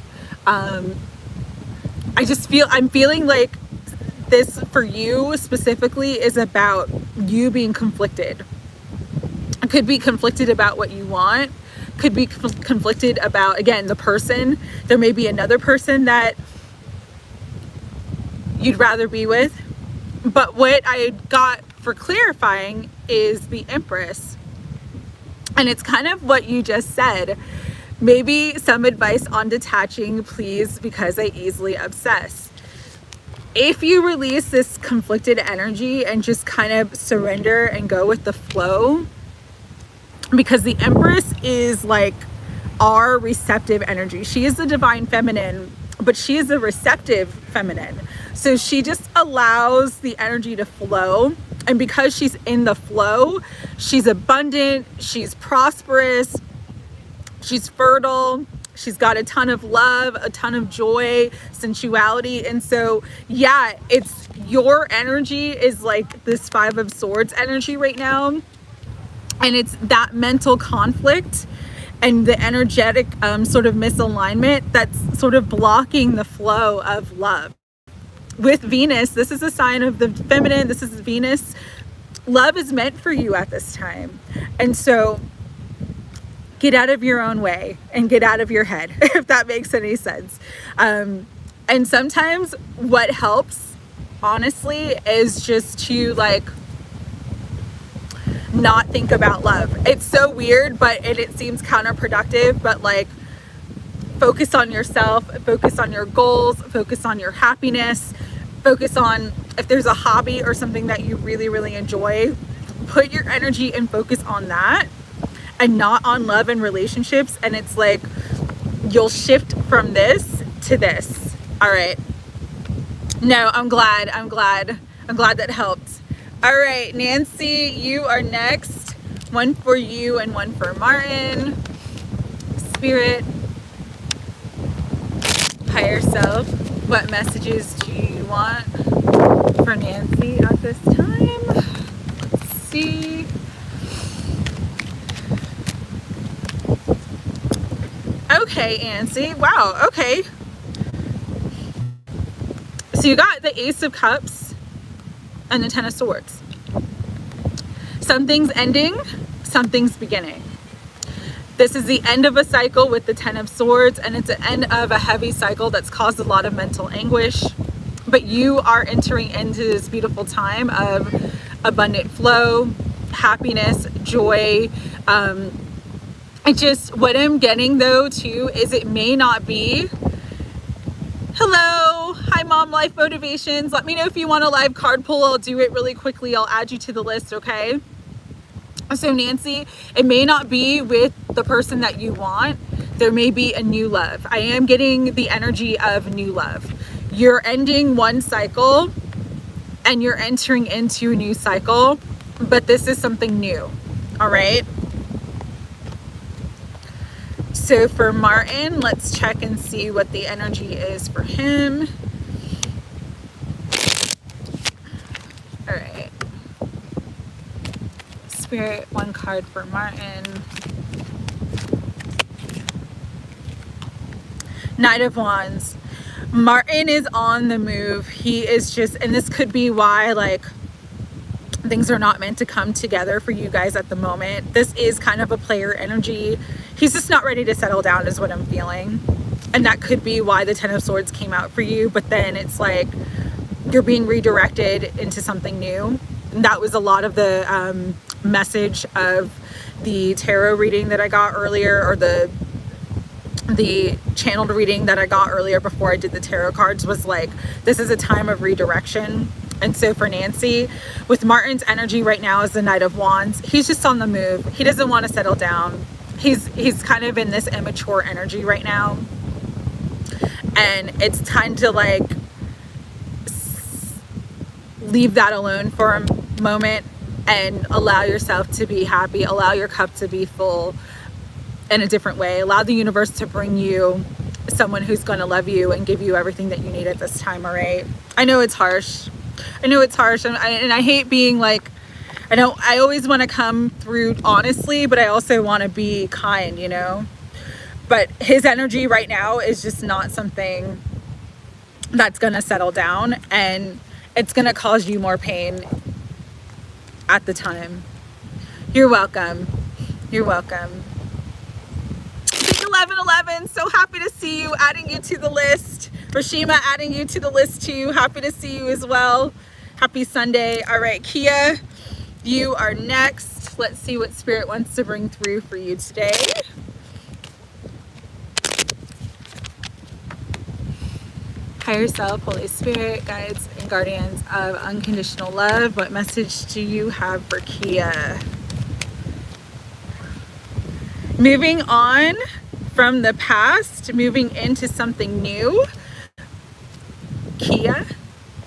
I'm feeling like this for you specifically is about you being conflicted. It could be conflicted about what you want. Could be conflicted about, again, the person. There may be another person that you'd rather be with. But what I got for clarifying is the Empress. And it's kind of what you just said. Maybe some advice on detaching, please, because I easily obsess. If you release this conflicted energy and just kind of surrender and go with the flow, because the Empress is like our receptive energy. She is the divine feminine, but she is a receptive feminine. So she just allows the energy to flow. And because she's in the flow, she's abundant, she's prosperous, she's fertile, she's got a ton of love, a ton of joy, sensuality. And so, yeah, it's your energy is like this Five of Swords energy right now. And it's that mental conflict and the energetic sort of misalignment that's sort of blocking the flow of love. With Venus, this is a sign of the feminine. This is Venus. Love is meant for you at this time. And so get out of your own way and get out of your head, if that makes any sense. And sometimes what helps, honestly, is just to like not think about love. It's so weird, but it seems counterproductive, but like focus on yourself, focus on your goals, focus on your happiness, focus on if there's a hobby or something that you really, really enjoy, put your energy and focus on that and not on love and relationships. And it's like you'll shift from this to this. All right. No, I'm glad that helped. All right, Nancy, you are next. One for you and one for Martin. Spirit, higher self, what messages do you want for Nancy at this time? Let's see. Okay, Nancy. Wow, okay. So you got the Ace of Cups and the Ten of Swords. Something's ending, something's beginning. This is the end of a cycle with the Ten of Swords, and it's the end of a heavy cycle that's caused a lot of mental anguish. But you are entering into this beautiful time of abundant flow, happiness, joy. What I'm getting though too is it may not be, hello, hi Mom Life Motivations. Let me know if you want a live card pull. I'll do it really quickly. I'll add you to the list, okay? So Nancy, it may not be with the person that you want. There may be a new love. I am getting the energy of new love. You're ending one cycle and you're entering into a new cycle, but this is something new. All right. So for Martin, let's check and see what the energy is for him. All right. Spirit, one card for Martin. Knight of Wands. Martin is on the move. He is just, and this could be why like things are not meant to come together for you guys at the moment. This is kind of a player energy. He's just not ready to settle down is what I'm feeling. And that could be why the Ten of Swords came out for you. But then it's like you're being redirected into something new. And that was a lot of the message of the tarot reading that I got earlier, or the channeled reading that I got earlier before I did the tarot cards, was like, this is a time of redirection. And so for Nancy, with Martin's energy right now as the Knight of Wands, he's just on the move. He doesn't want to settle down. He's kind of in this immature energy right now. And it's time to like leave that alone for a moment and allow yourself to be happy. Allow your cup to be full in a different way. Allow the universe to bring you someone who's going to love you and give you everything that you need at this time. All right. I know it's harsh. And I hate being like, I always want to come through honestly, but I also want to be kind, you know. But his energy right now is just not something that's going to settle down, and it's going to cause you more pain at the time. You're welcome. You're welcome. 1111, so happy to see you, adding you to the list. Rashima, adding you to the list too. Happy to see you as well. Happy Sunday. All right, Kia, you are next. Let's see what Spirit wants to bring through for you today. Higher self, Holy Spirit, guides and guardians of unconditional love, what message do you have for Kia? Moving on from the past, moving into something new. Kia,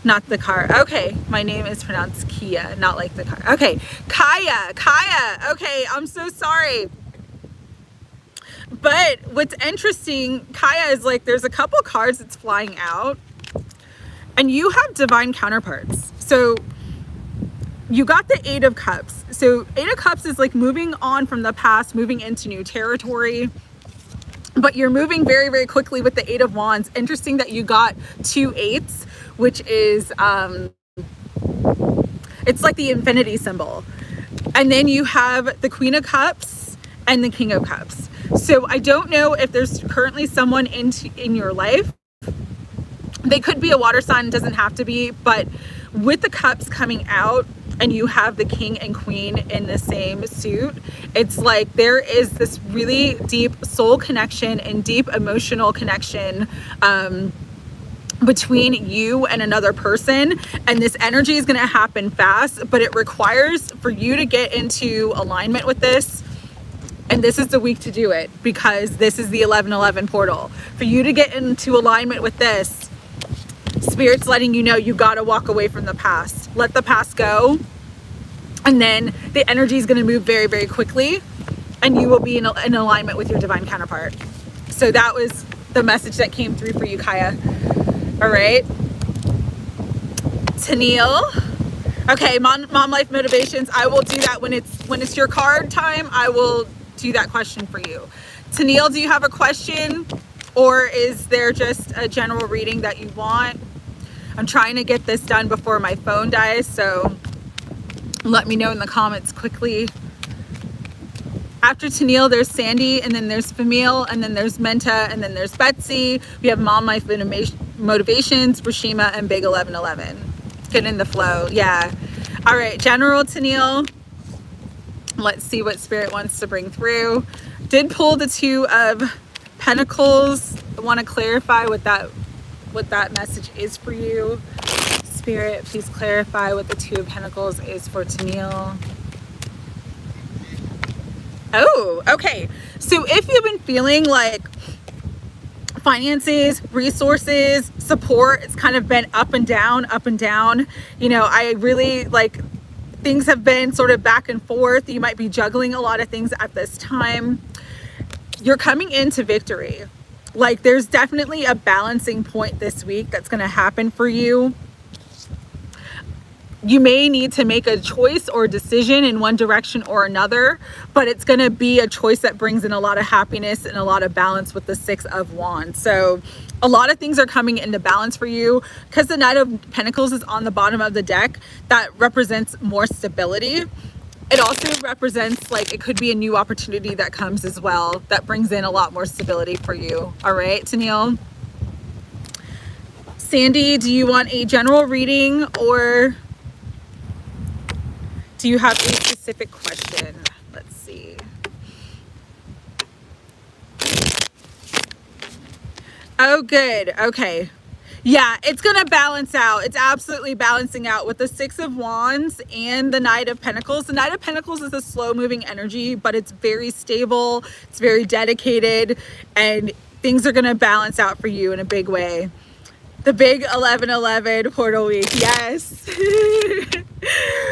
not the car. Okay, my name is pronounced Kia, not like the car. Okay, Kaya. Okay, I'm so sorry. But what's interesting, Kaya, is like there's a couple cards that's flying out, and you have divine counterparts. So you got the Eight of Cups. So Eight of Cups is like moving on from the past, moving into new territory. But you're moving very, very quickly with the Eight of Wands. Interesting that you got 2 eights, which is, it's like the infinity symbol. And then you have the Queen of Cups and the King of Cups. So I don't know if there's currently someone in your life. They could be a water sign, doesn't have to be, but with the cups coming out and you have the king and queen in the same suit, it's like there is this really deep soul connection and deep emotional connection between you and another person, and this energy is going to happen fast, but it requires for you to get into alignment with this And this is the week to do it, because this is the 1111 portal. For you to get into alignment with this, Spirit's letting you know you got to walk away from the past. Let the past go. And then the energy is going to move very, very quickly. And you will be in alignment with your divine counterpart. So that was the message that came through for you, Kaya. All right. Tennille. Okay, Mom Life Motivations. I will do that when it's your card time. I will do that question for you. Tennille, do you have a question, or is there just a general reading that you want? I'm trying to get this done before my phone dies, so let me know in the comments quickly. After Tennille, there's Sandy, and then there's Famille, and then there's Menta, and then there's Betsy. We have Mom Life Motivations, Rashima, and Big 1111. Get in the flow. Yeah. All right, general Tennille. Let's see what Spirit wants to bring through. Did pull the Two of Pentacles. I want to clarify what that message is for you. Spirit, please clarify what the Two of Pentacles is for Tennille. Oh, okay. So if you've been feeling like finances, resources, support, it's kind of been up and down, up and down. You know, I really like, things have been sort of back and forth. You might be juggling a lot of things at this time. You're coming into victory. Like, there's definitely a balancing point this week that's going to happen for you. You may need to make a choice or decision in one direction or another, but it's going to be a choice that brings in a lot of happiness and a lot of balance with the Six of Wands. So a lot of things are coming into balance for you, because the Knight of Pentacles is on the bottom of the deck. That represents more stability. It also represents, like, it could be a new opportunity that comes as well that brings in a lot more stability for you. All right, Tennille. Sandy, do you want a general reading, or do you have a specific question? Let's see. Oh, good. Okay. Yeah, it's going to balance out. It's absolutely balancing out with the Six of Wands and the Knight of Pentacles. The Knight of Pentacles is a slow-moving energy, but it's very stable. It's very dedicated, and things are going to balance out for you in a big way. The big 11/11 portal week. Yes.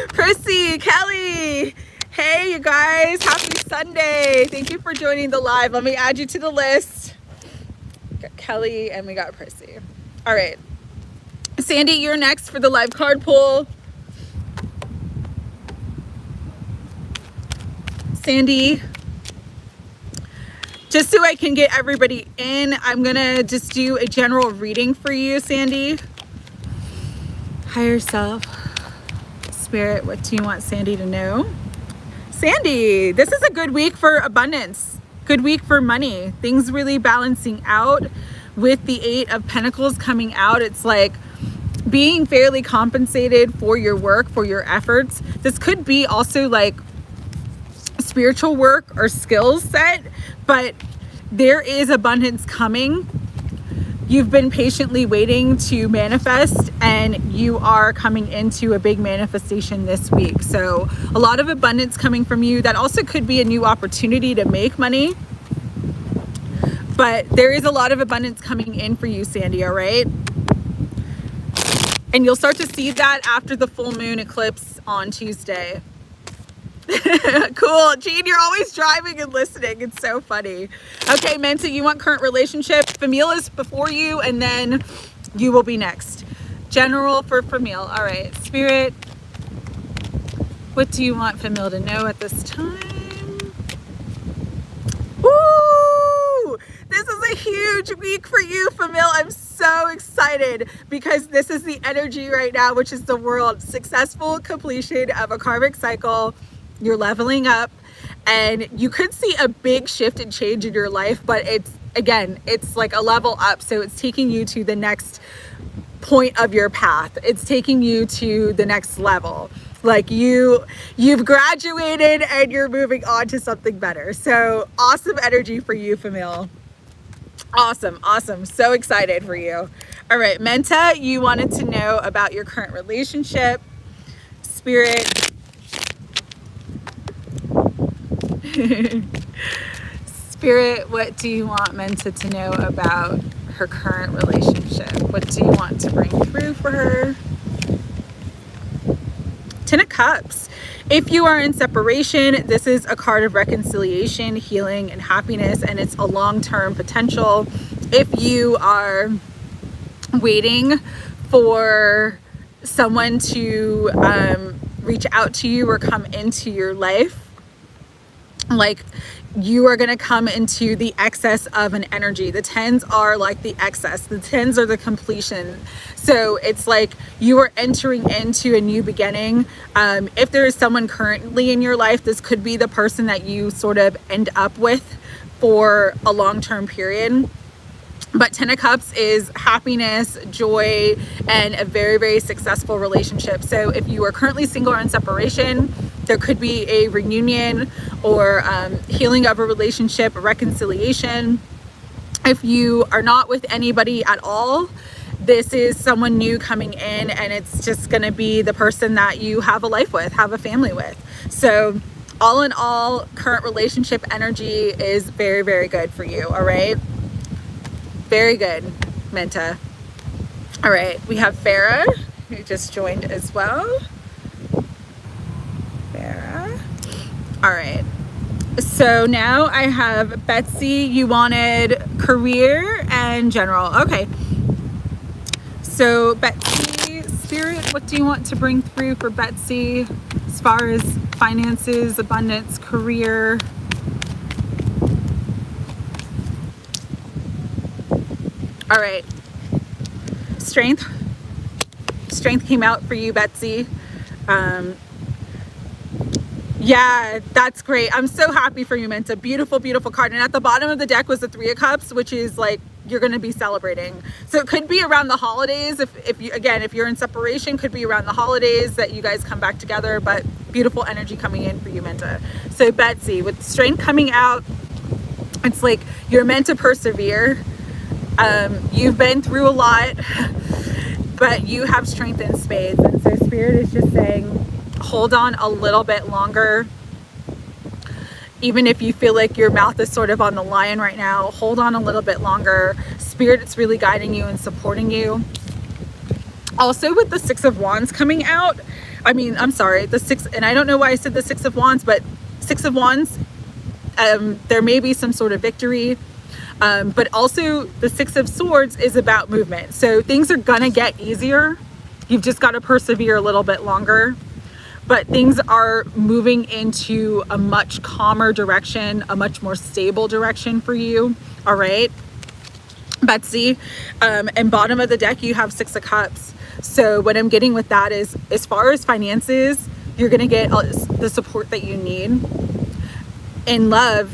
Percy, Kelly. Hey, you guys. Happy Sunday. Thank you for joining the live. Let me add you to the list. We got Kelly and we got Percy. All right. Sandy, you're next for the live card pull. Sandy. Just so I can get everybody in, I'm going to just do a general reading for you, Sandy. Higher self, Spirit, what do you want Sandy to know? Sandy, this is a good week for abundance. Good week for money. Things really balancing out with the Eight of Pentacles coming out. It's like being fairly compensated for your work, for your efforts. This could be also like spiritual work or skills set, but there is abundance coming. You've been patiently waiting to manifest, and you are coming into a big manifestation this week. So a lot of abundance coming from you. That also could be a new opportunity to make money, but there is a lot of abundance coming in for you, Sandy. All right. And you'll start to see that after the full moon eclipse on Tuesday. Cool. Jean, you're always driving and listening. It's so funny. Okay, Menta, you want current relationship. Famille is before you, and then you will be next. General for Famille. All right. Spirit, what do you want Famille to know at this time? Woo! This is a huge week for you, Famille. I'm so excited because this is the energy right now, which is the world. Successful completion of a karmic cycle. You're leveling up, and you could see a big shift and change in your life, but it's like a level up. So it's taking you to the next point of your path. It's taking you to the next level. Like you've graduated and you're moving on to something better. So awesome energy for you, Famille. Awesome. Awesome. So excited for you. All right. Menta, you wanted to know about your current relationship. Spirit. Spirit, what do you want Menta to know about her current relationship? What do you want to bring through for her? Ten of Cups. If you are in separation, this is a card of reconciliation, healing, and happiness, and it's a long-term potential. If you are waiting for someone to reach out to you or come into your life, like you are going to come into the excess of an energy. The tens are like the excess. The tens are the completion. So it's like you are entering into a new beginning. If there is someone currently in your life, this could be the person that you sort of end up with for a long-term period. But Ten of Cups is happiness, joy, and a very, very successful relationship. So if you are currently single or in separation, there could be a reunion or healing of a relationship, a reconciliation. If you are not with anybody at all, this is someone new coming in, and it's just going to be the person that you have a life with, have a family with. So all in all, current relationship energy is very, very good for you. All right. Very good, Menta. All right, we have Farah, who just joined as well. Farah. All right. So now I have Betsy. You wanted career and general. Okay. So Betsy, Spirit, what do you want to bring through for Betsy as far as finances, abundance, career? All right, strength came out for you, Betsy. Yeah, that's great. I'm so happy for you, Menta. Beautiful, beautiful card. And at the bottom of the deck was the Three of Cups, which is like you're going to be celebrating. So it could be around the holidays. If you, again, if you're in separation, could be around the holidays that you guys come back together. But beautiful energy coming in for you, Menta. So Betsy, with strength coming out, it's like you're meant to persevere. You've been through a lot, but you have strength in spades. And so Spirit is just saying, hold on a little bit longer. Even if you feel like your mouth is sort of on the line right now, hold on a little bit longer. Spirit is really guiding you and supporting you. Also with the Six of Wands coming out, I'm sorry, the six, and I don't know why I said the Six of Wands, but Six of Wands, there may be some sort of victory. But also the Six of Swords is about movement. So things are gonna get easier. You've just got to persevere a little bit longer. But things are moving into a much calmer direction, a much more stable direction for you. All right, Betsy. And bottom of the deck, you have Six of Cups. So what I'm getting with that is, as far as finances, you're gonna get the support that you need. In love,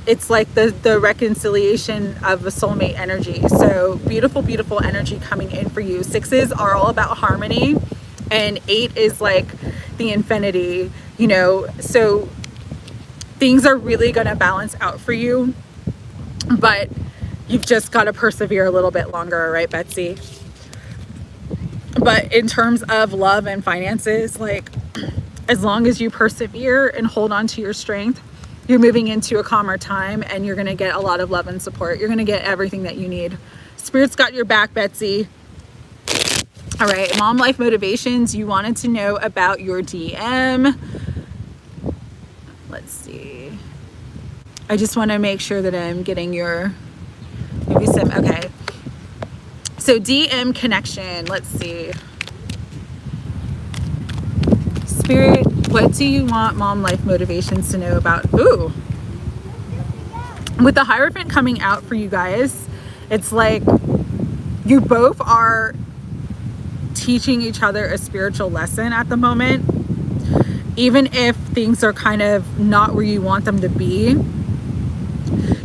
it's like the reconciliation of a soulmate energy. So beautiful, beautiful energy coming in for you. Sixes are all about harmony, and 8 is like the infinity, you know, so things are really going to balance out for you, but you've just got to persevere a little bit longer, right, Betsy? But in terms of love and finances, like, as long as you persevere and hold on to your strength, you're moving into a calmer time, and you're going to get a lot of love and support. You're going to get everything that you need. Spirit's got your back, Betsy. All right, Mom Life Motivations. You wanted to know about your DM. Let's see. I just want to make sure that I'm getting your, maybe some, okay. So DM connection, let's see. Spirit, what do you want Mom Life Motivations to know about? Ooh. With the Hierophant coming out for you guys, it's like you both are teaching each other a spiritual lesson at the moment. Even if things are kind of not where you want them to be,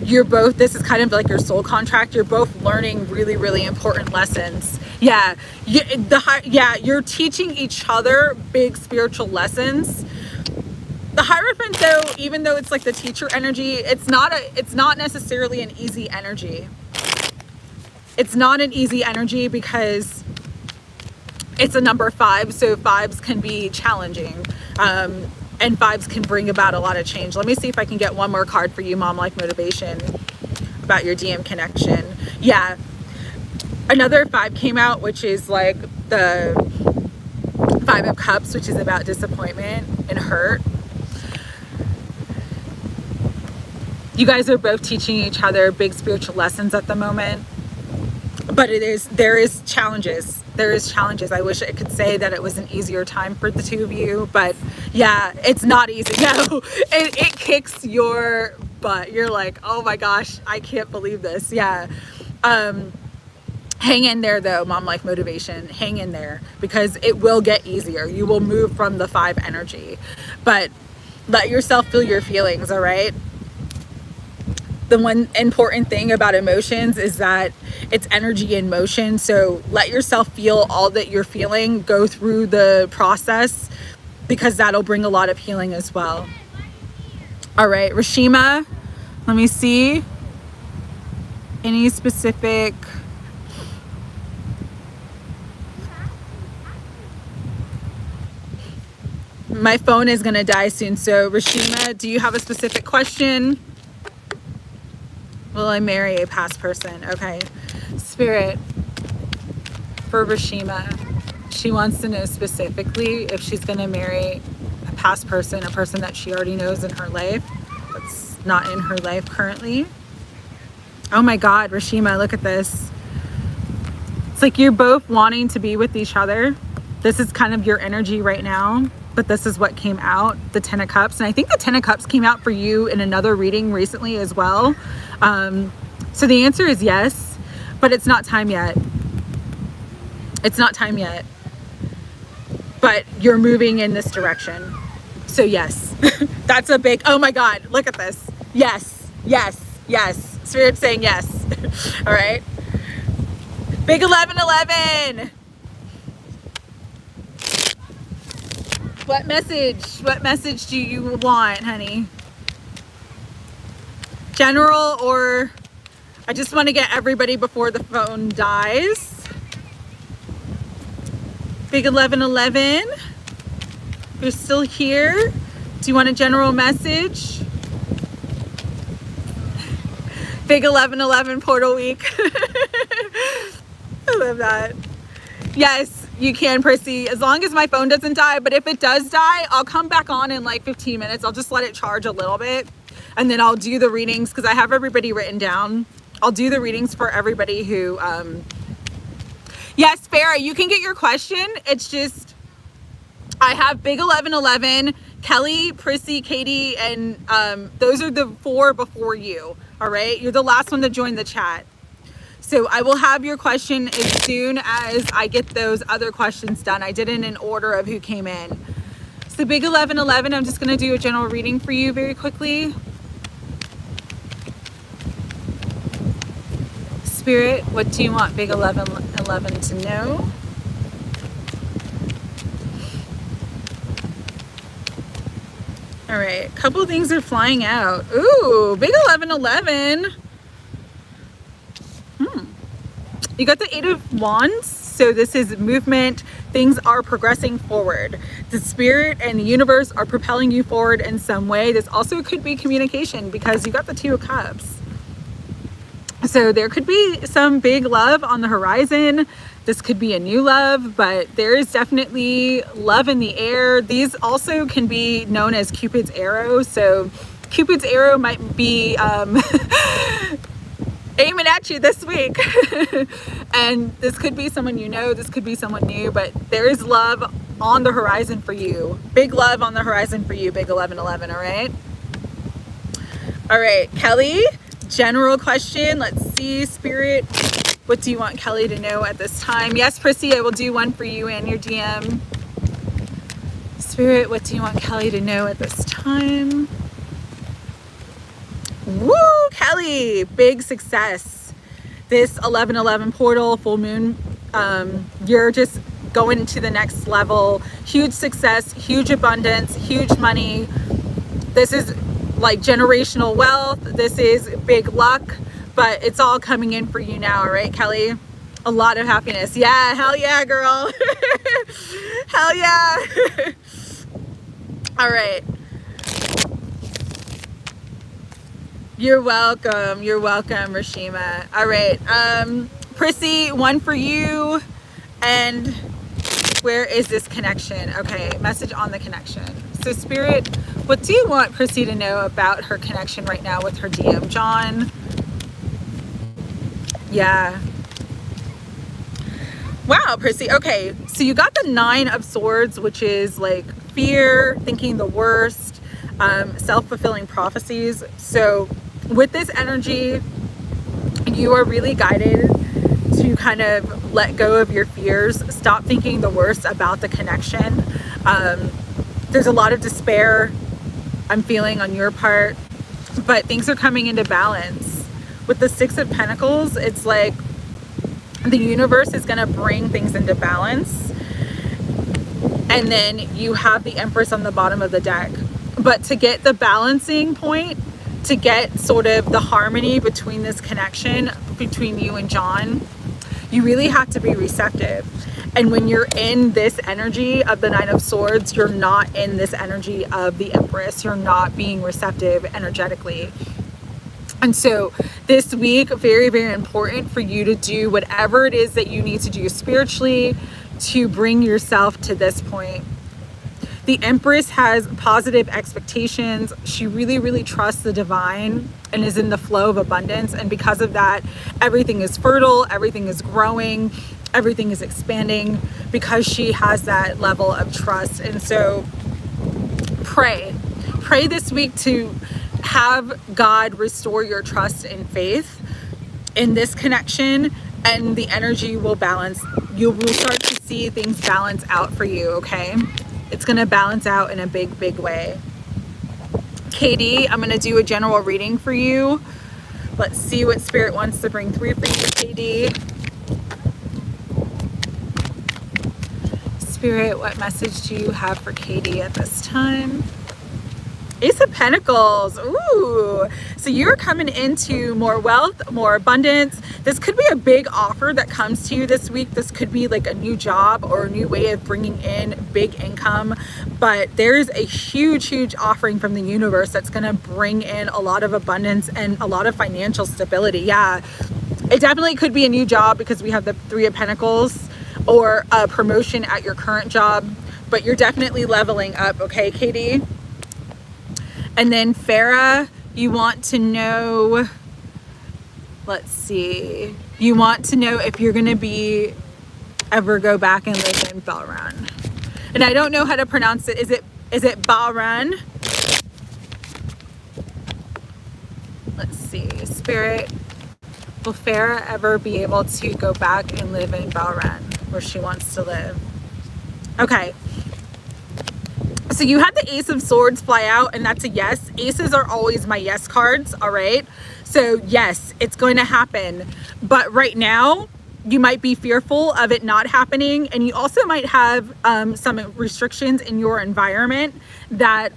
you're both, this is kind of like your soul contract. You're both learning really, really important lessons. Yeah, you're teaching each other big spiritual lessons. The Hierophant, though, even though it's like the teacher energy, it's not necessarily an easy energy. It's not an easy energy because it's a number 5, so 5s can be challenging. And fives can bring about a lot of change. Let me see if I can get one more card for you, Mom Life Motivation, about your DM connection. Yeah. Another 5 came out, which is like the 5 of Cups, which is about disappointment and hurt. You guys are both teaching each other big spiritual lessons at the moment. But there is challenges. There is challenges. I wish I could say that it was an easier time for the two of you, but yeah, it's not easy. No, it kicks your butt. You're like, oh my gosh, I can't believe this. Yeah. Hang in there though, Mom Life Motivation. Hang in there, because it will get easier. You will move from the 5 energy, but let yourself feel your feelings, all right? The one important thing about emotions is that it's energy in motion. So let yourself feel all that you're feeling, go through the process, because that'll bring a lot of healing as well. All right, Rashima, let me see. Any specific... My phone is gonna die soon. So Rashima, do you have a specific question? Will I marry a past person? Okay. Spirit, for Rashima, she wants to know specifically if she's going to marry a past person, a person that she already knows in her life, that's not in her life currently. Oh my God, Rashima, look at this. It's like you're both wanting to be with each other. This is kind of your energy right now, but this is what came out, the 10 of Cups. And I think the 10 of Cups came out for you in another reading recently as well. So the answer is yes, but it's not time yet. It's not time yet, but you're moving in this direction. So yes, that's a big, oh my God, look at this. Yes, yes, yes. Spirit's saying yes. All right. Big 1111. What message do you want, honey? General, or I just want to get everybody before the phone dies. Big 1111. You're still here. Do you want a general message? Big 1111 portal week. I love that. Yes, you can, Prissy, as long as my phone doesn't die. But if it does die, I'll come back on in like 15 minutes. I'll just let it charge a little bit, and then I'll do the readings, because I have everybody written down. I'll do the readings for everybody who, yes, Farah, you can get your question. It's just, I have Big 1111, Kelly, Prissy, Katie, and those are the 4 before you, all right? You're the last one to join the chat. So I will have your question as soon as I get those other questions done. I did it in order of who came in. So Big 1111, I'm just going to do a general reading for you very quickly. Spirit, what do you want Big 1111 to know? All right, a couple things are flying out. Ooh, Big 1111. You got the 8 of Wands, so this is movement. Things are progressing forward. The spirit and the universe are propelling you forward in some way. This also could be communication, because you got the 2 of Cups. So there could be some big love on the horizon. This could be a new love, but there is definitely love in the air. These also can be known as Cupid's arrow. So Cupid's arrow might be aiming at you this week. And this could be someone you know, this could be someone new, but there is love on the horizon for you. Big love on the horizon for you, Big 1111, all right? All right, Kelly, general question. Let's see, Spirit, what do you want Kelly to know at this time? Yes, Prissy, I will do one for you and your DM. Spirit, what do you want Kelly to know at this time? Woo, Kelly, big success. This 1111 portal, full moon, you're just going to the next level. Huge success, huge abundance, huge money. This is like generational wealth. This is big luck, but it's all coming in for you now, right, Kelly? A lot of happiness. Yeah, hell yeah, girl. Hell yeah. All right. You're welcome. You're welcome, Rashima. All right. Prissy, one for you. And where is this connection? Okay, message on the connection. So Spirit, what do you want Prissy to know about her connection right now with her DM? John? Yeah. Wow, Prissy. Okay, so you got the 9 of Swords, which is like fear, thinking the worst, self-fulfilling prophecies. So with this energy, you are really guided to kind of let go of your fears, stop thinking the worst about the connection. There's a lot of despair I'm feeling on your part, but things are coming into balance. With the 6 of Pentacles, it's like the universe is going to bring things into balance. And then you have the Empress on the bottom of the deck. But to get the balancing point, to get sort of the harmony between this connection between you and John, you really have to be receptive. And when you're in this energy of the 9 of Swords, you're not in this energy of the Empress. You're not being receptive energetically. And so this week, very, very important for you to do whatever it is that you need to do spiritually to bring yourself to this point. The Empress has positive expectations. She really, really trusts the divine and is in the flow of abundance. And because of that, everything is fertile, everything is growing, everything is expanding because she has that level of trust. And so pray this week to have God restore your trust and faith in this connection, and the energy will balance. You will start to see things balance out for you, okay? It's going to balance out in a big, big way. Katie, I'm going to do a general reading for you. Let's see what Spirit wants to bring through for you, Katie. Spirit, what message do you have for Katie at this time? Ace of Pentacles. Ooh. So you're coming into more wealth, more abundance. This could be a big offer that comes to you this week. This could be like a new job or a new way of bringing in big income. But there's a huge, huge offering from the universe that's going to bring in a lot of abundance and a lot of financial stability. Yeah, it definitely could be a new job because we have the 3 of Pentacles, or a promotion at your current job. But you're definitely leveling up, okay, Katie? And then Farah, you want to know, let's see, you want to know if you're going to ever go back and live in Balran. And I don't know how to pronounce it. Is it Balran? Let's see, Spirit, will Farah ever be able to go back and live in Balran, where she wants to live? Okay. So you had the Ace of Swords fly out, and that's a yes. Aces are always my yes cards, all right? So yes, it's going to happen. But right now, you might be fearful of it not happening, and you also might have some restrictions in your environment that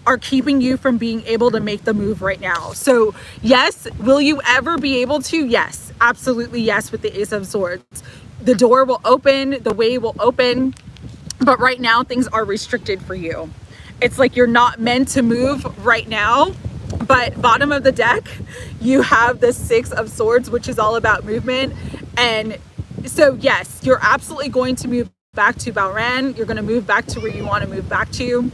are keeping you from being able to make the move right now. So yes, will you ever be able to? Yes, absolutely yes, with the Ace of Swords. The door will open, the way will open. But right now, things are restricted for you. It's like you're not meant to move right now. But bottom of the deck, you have the 6 of Swords, which is all about movement. And so, yes, you're absolutely going to move back to Balran. You're going to move back to where you want to move back to.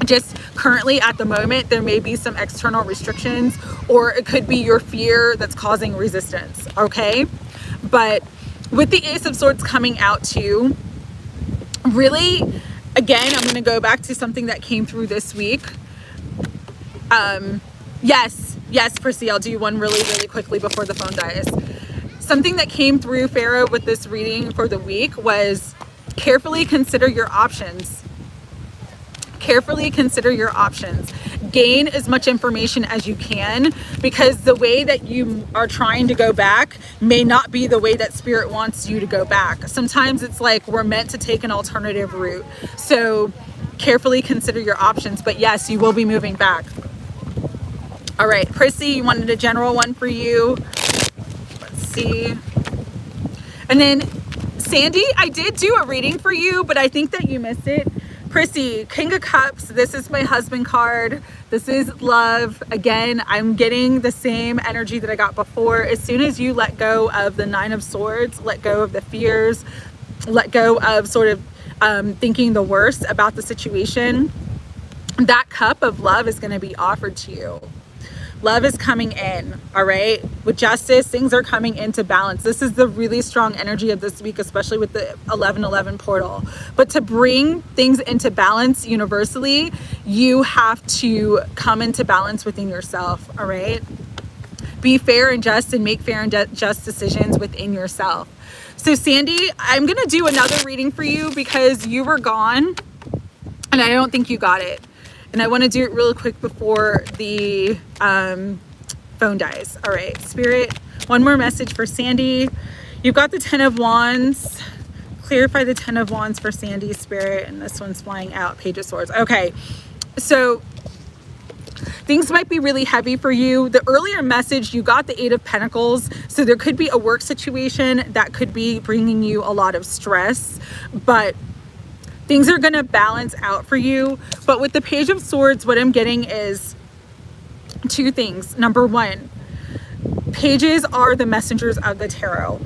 Just currently at the moment, there may be some external restrictions, or it could be your fear that's causing resistance, okay? But with the Ace of Swords coming out too, really, again, I'm going to go back to something that came through this week. Yes, Prissy, I'll do one really, really quickly before the phone dies. Something that came through, Pharaoh, with this reading for the week was carefully consider your options. Carefully consider your options. Gain as much information as you can, because the way that you are trying to go back may not be the way that Spirit wants you to go back. Sometimes it's like we're meant to take an alternative route. So carefully consider your options. But yes, you will be moving back. All right, Prissy, you wanted a general one for you. Let's see. And then Sandy, I did do a reading for you, but I think that you missed it. Prissy, King of Cups. This is my husband card. This is love. Again, I'm getting the same energy that I got before. As soon as you let go of the Nine of Swords, let go of the fears, let go of sort of thinking the worst about the situation, that cup of love is going to be offered to you. Love is coming in, all right? With justice, things are coming into balance. This is the really strong energy of this week, especially with the 1111 portal. But to bring things into balance universally, you have to come into balance within yourself, all right? Be fair and just and make fair and just decisions within yourself. So Sandy, I'm going to do another reading for you because you were gone and I don't think you got it. And I want to do it real quick before the phone dies. All right, Spirit, one more message for Sandy. You've got the 10 of Wands. Clarify the 10 of Wands for Sandy, Spirit. And this one's flying out, Page of Swords. Okay, so things might be really heavy for you. The earlier message, you got the 8 of Pentacles. So there could be a work situation that could be bringing you a lot of stress. But things are going to balance out for you. But with the Page of Swords, what I'm getting is two things. Number one, pages are the messengers of the tarot.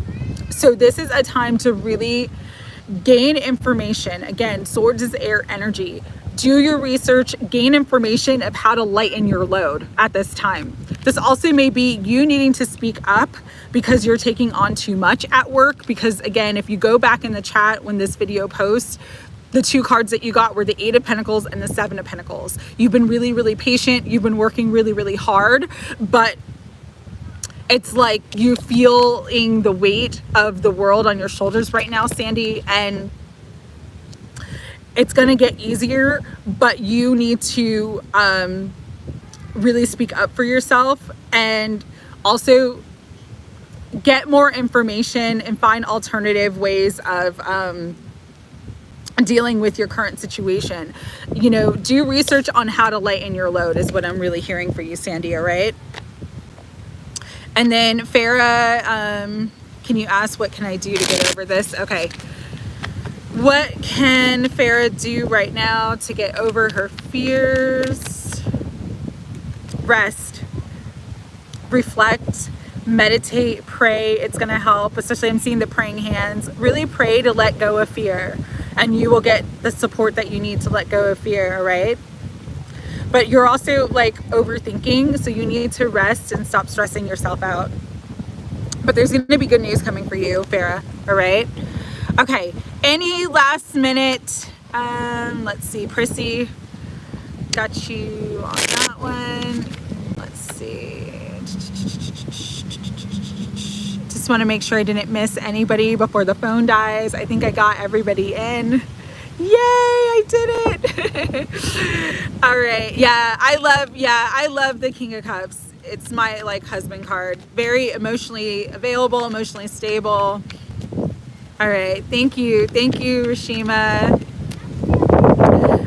So this is a time to really gain information. Again, swords is air energy. Do your research, gain information of how to lighten your load at this time. This also may be you needing to speak up because you're taking on too much at work. Because again, if you go back in the chat when this video posts, the two cards that you got were the 8 of Pentacles and the 7 of Pentacles. You've been really, really patient. You've been working really, really hard, but it's like you're feeling the weight of the world on your shoulders right now, Sandy, and it's going to get easier, but you need to really speak up for yourself and also get more information and find alternative ways of dealing with your current situation. You know, do research on how to lighten your load is what I'm really hearing for you, Sandy, all right? And then Farah, can you ask what can I do to get over this? Okay. What can Farah do right now to get over her fears? Rest, reflect, meditate, pray. It's going to help, especially I'm seeing the praying hands. Really pray to let go of fear. And you will get the support that you need to let go of fear, all right? But you're also like overthinking, so you need to rest and stop stressing yourself out. But there's going to be good news coming for you, Farah, all right? Okay, any last minute, let's see, Prissy, got you on that one. Let's see. Just want to make sure I didn't miss anybody before the phone dies. I think I got everybody in. Yay, I did it. All right. Yeah, I love the King of Cups. It's my like husband card. Very emotionally available, emotionally stable. All right. Thank you, Rashima.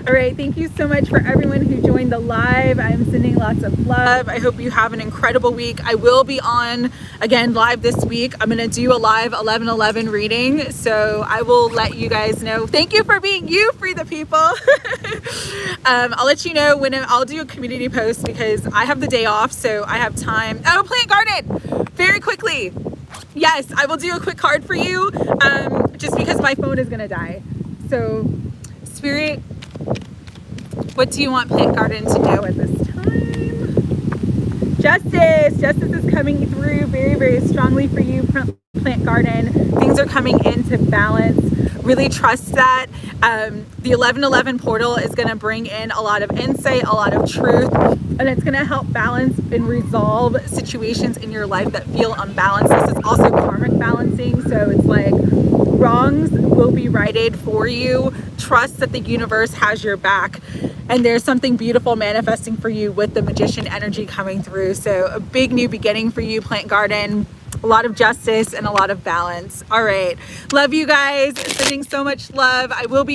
All right, thank you so much for everyone who joined the live. I'm sending lots of love. I hope you have an incredible week. I will be on again live this week. I'm gonna do a live 11/11 reading, so I will let you guys know. Thank you for being you, Free the People. I'll let you know when I'll do a community post because I have the day off, so I have time. Oh, Plant Garden, very quickly. Yes, I will do a quick card for you, just because my phone is gonna die. So, Spirit, what do you want Plant Garden to know at this time? Justice is coming through very, very strongly for you, Plant Garden. Things are coming into balance. Really trust that. The 11/11 portal is going to bring in a lot of insight, a lot of truth, and it's going to help balance and resolve situations in your life that feel unbalanced. This is also karmic balancing, so it's like wrongs will be righted for you. Trust that the universe has your back, and there's something beautiful manifesting for you with the Magician energy coming through. So a big new beginning for you, Plant Garden. A lot of justice and a lot of balance. All right. Love you guys. Sending so much love. I will be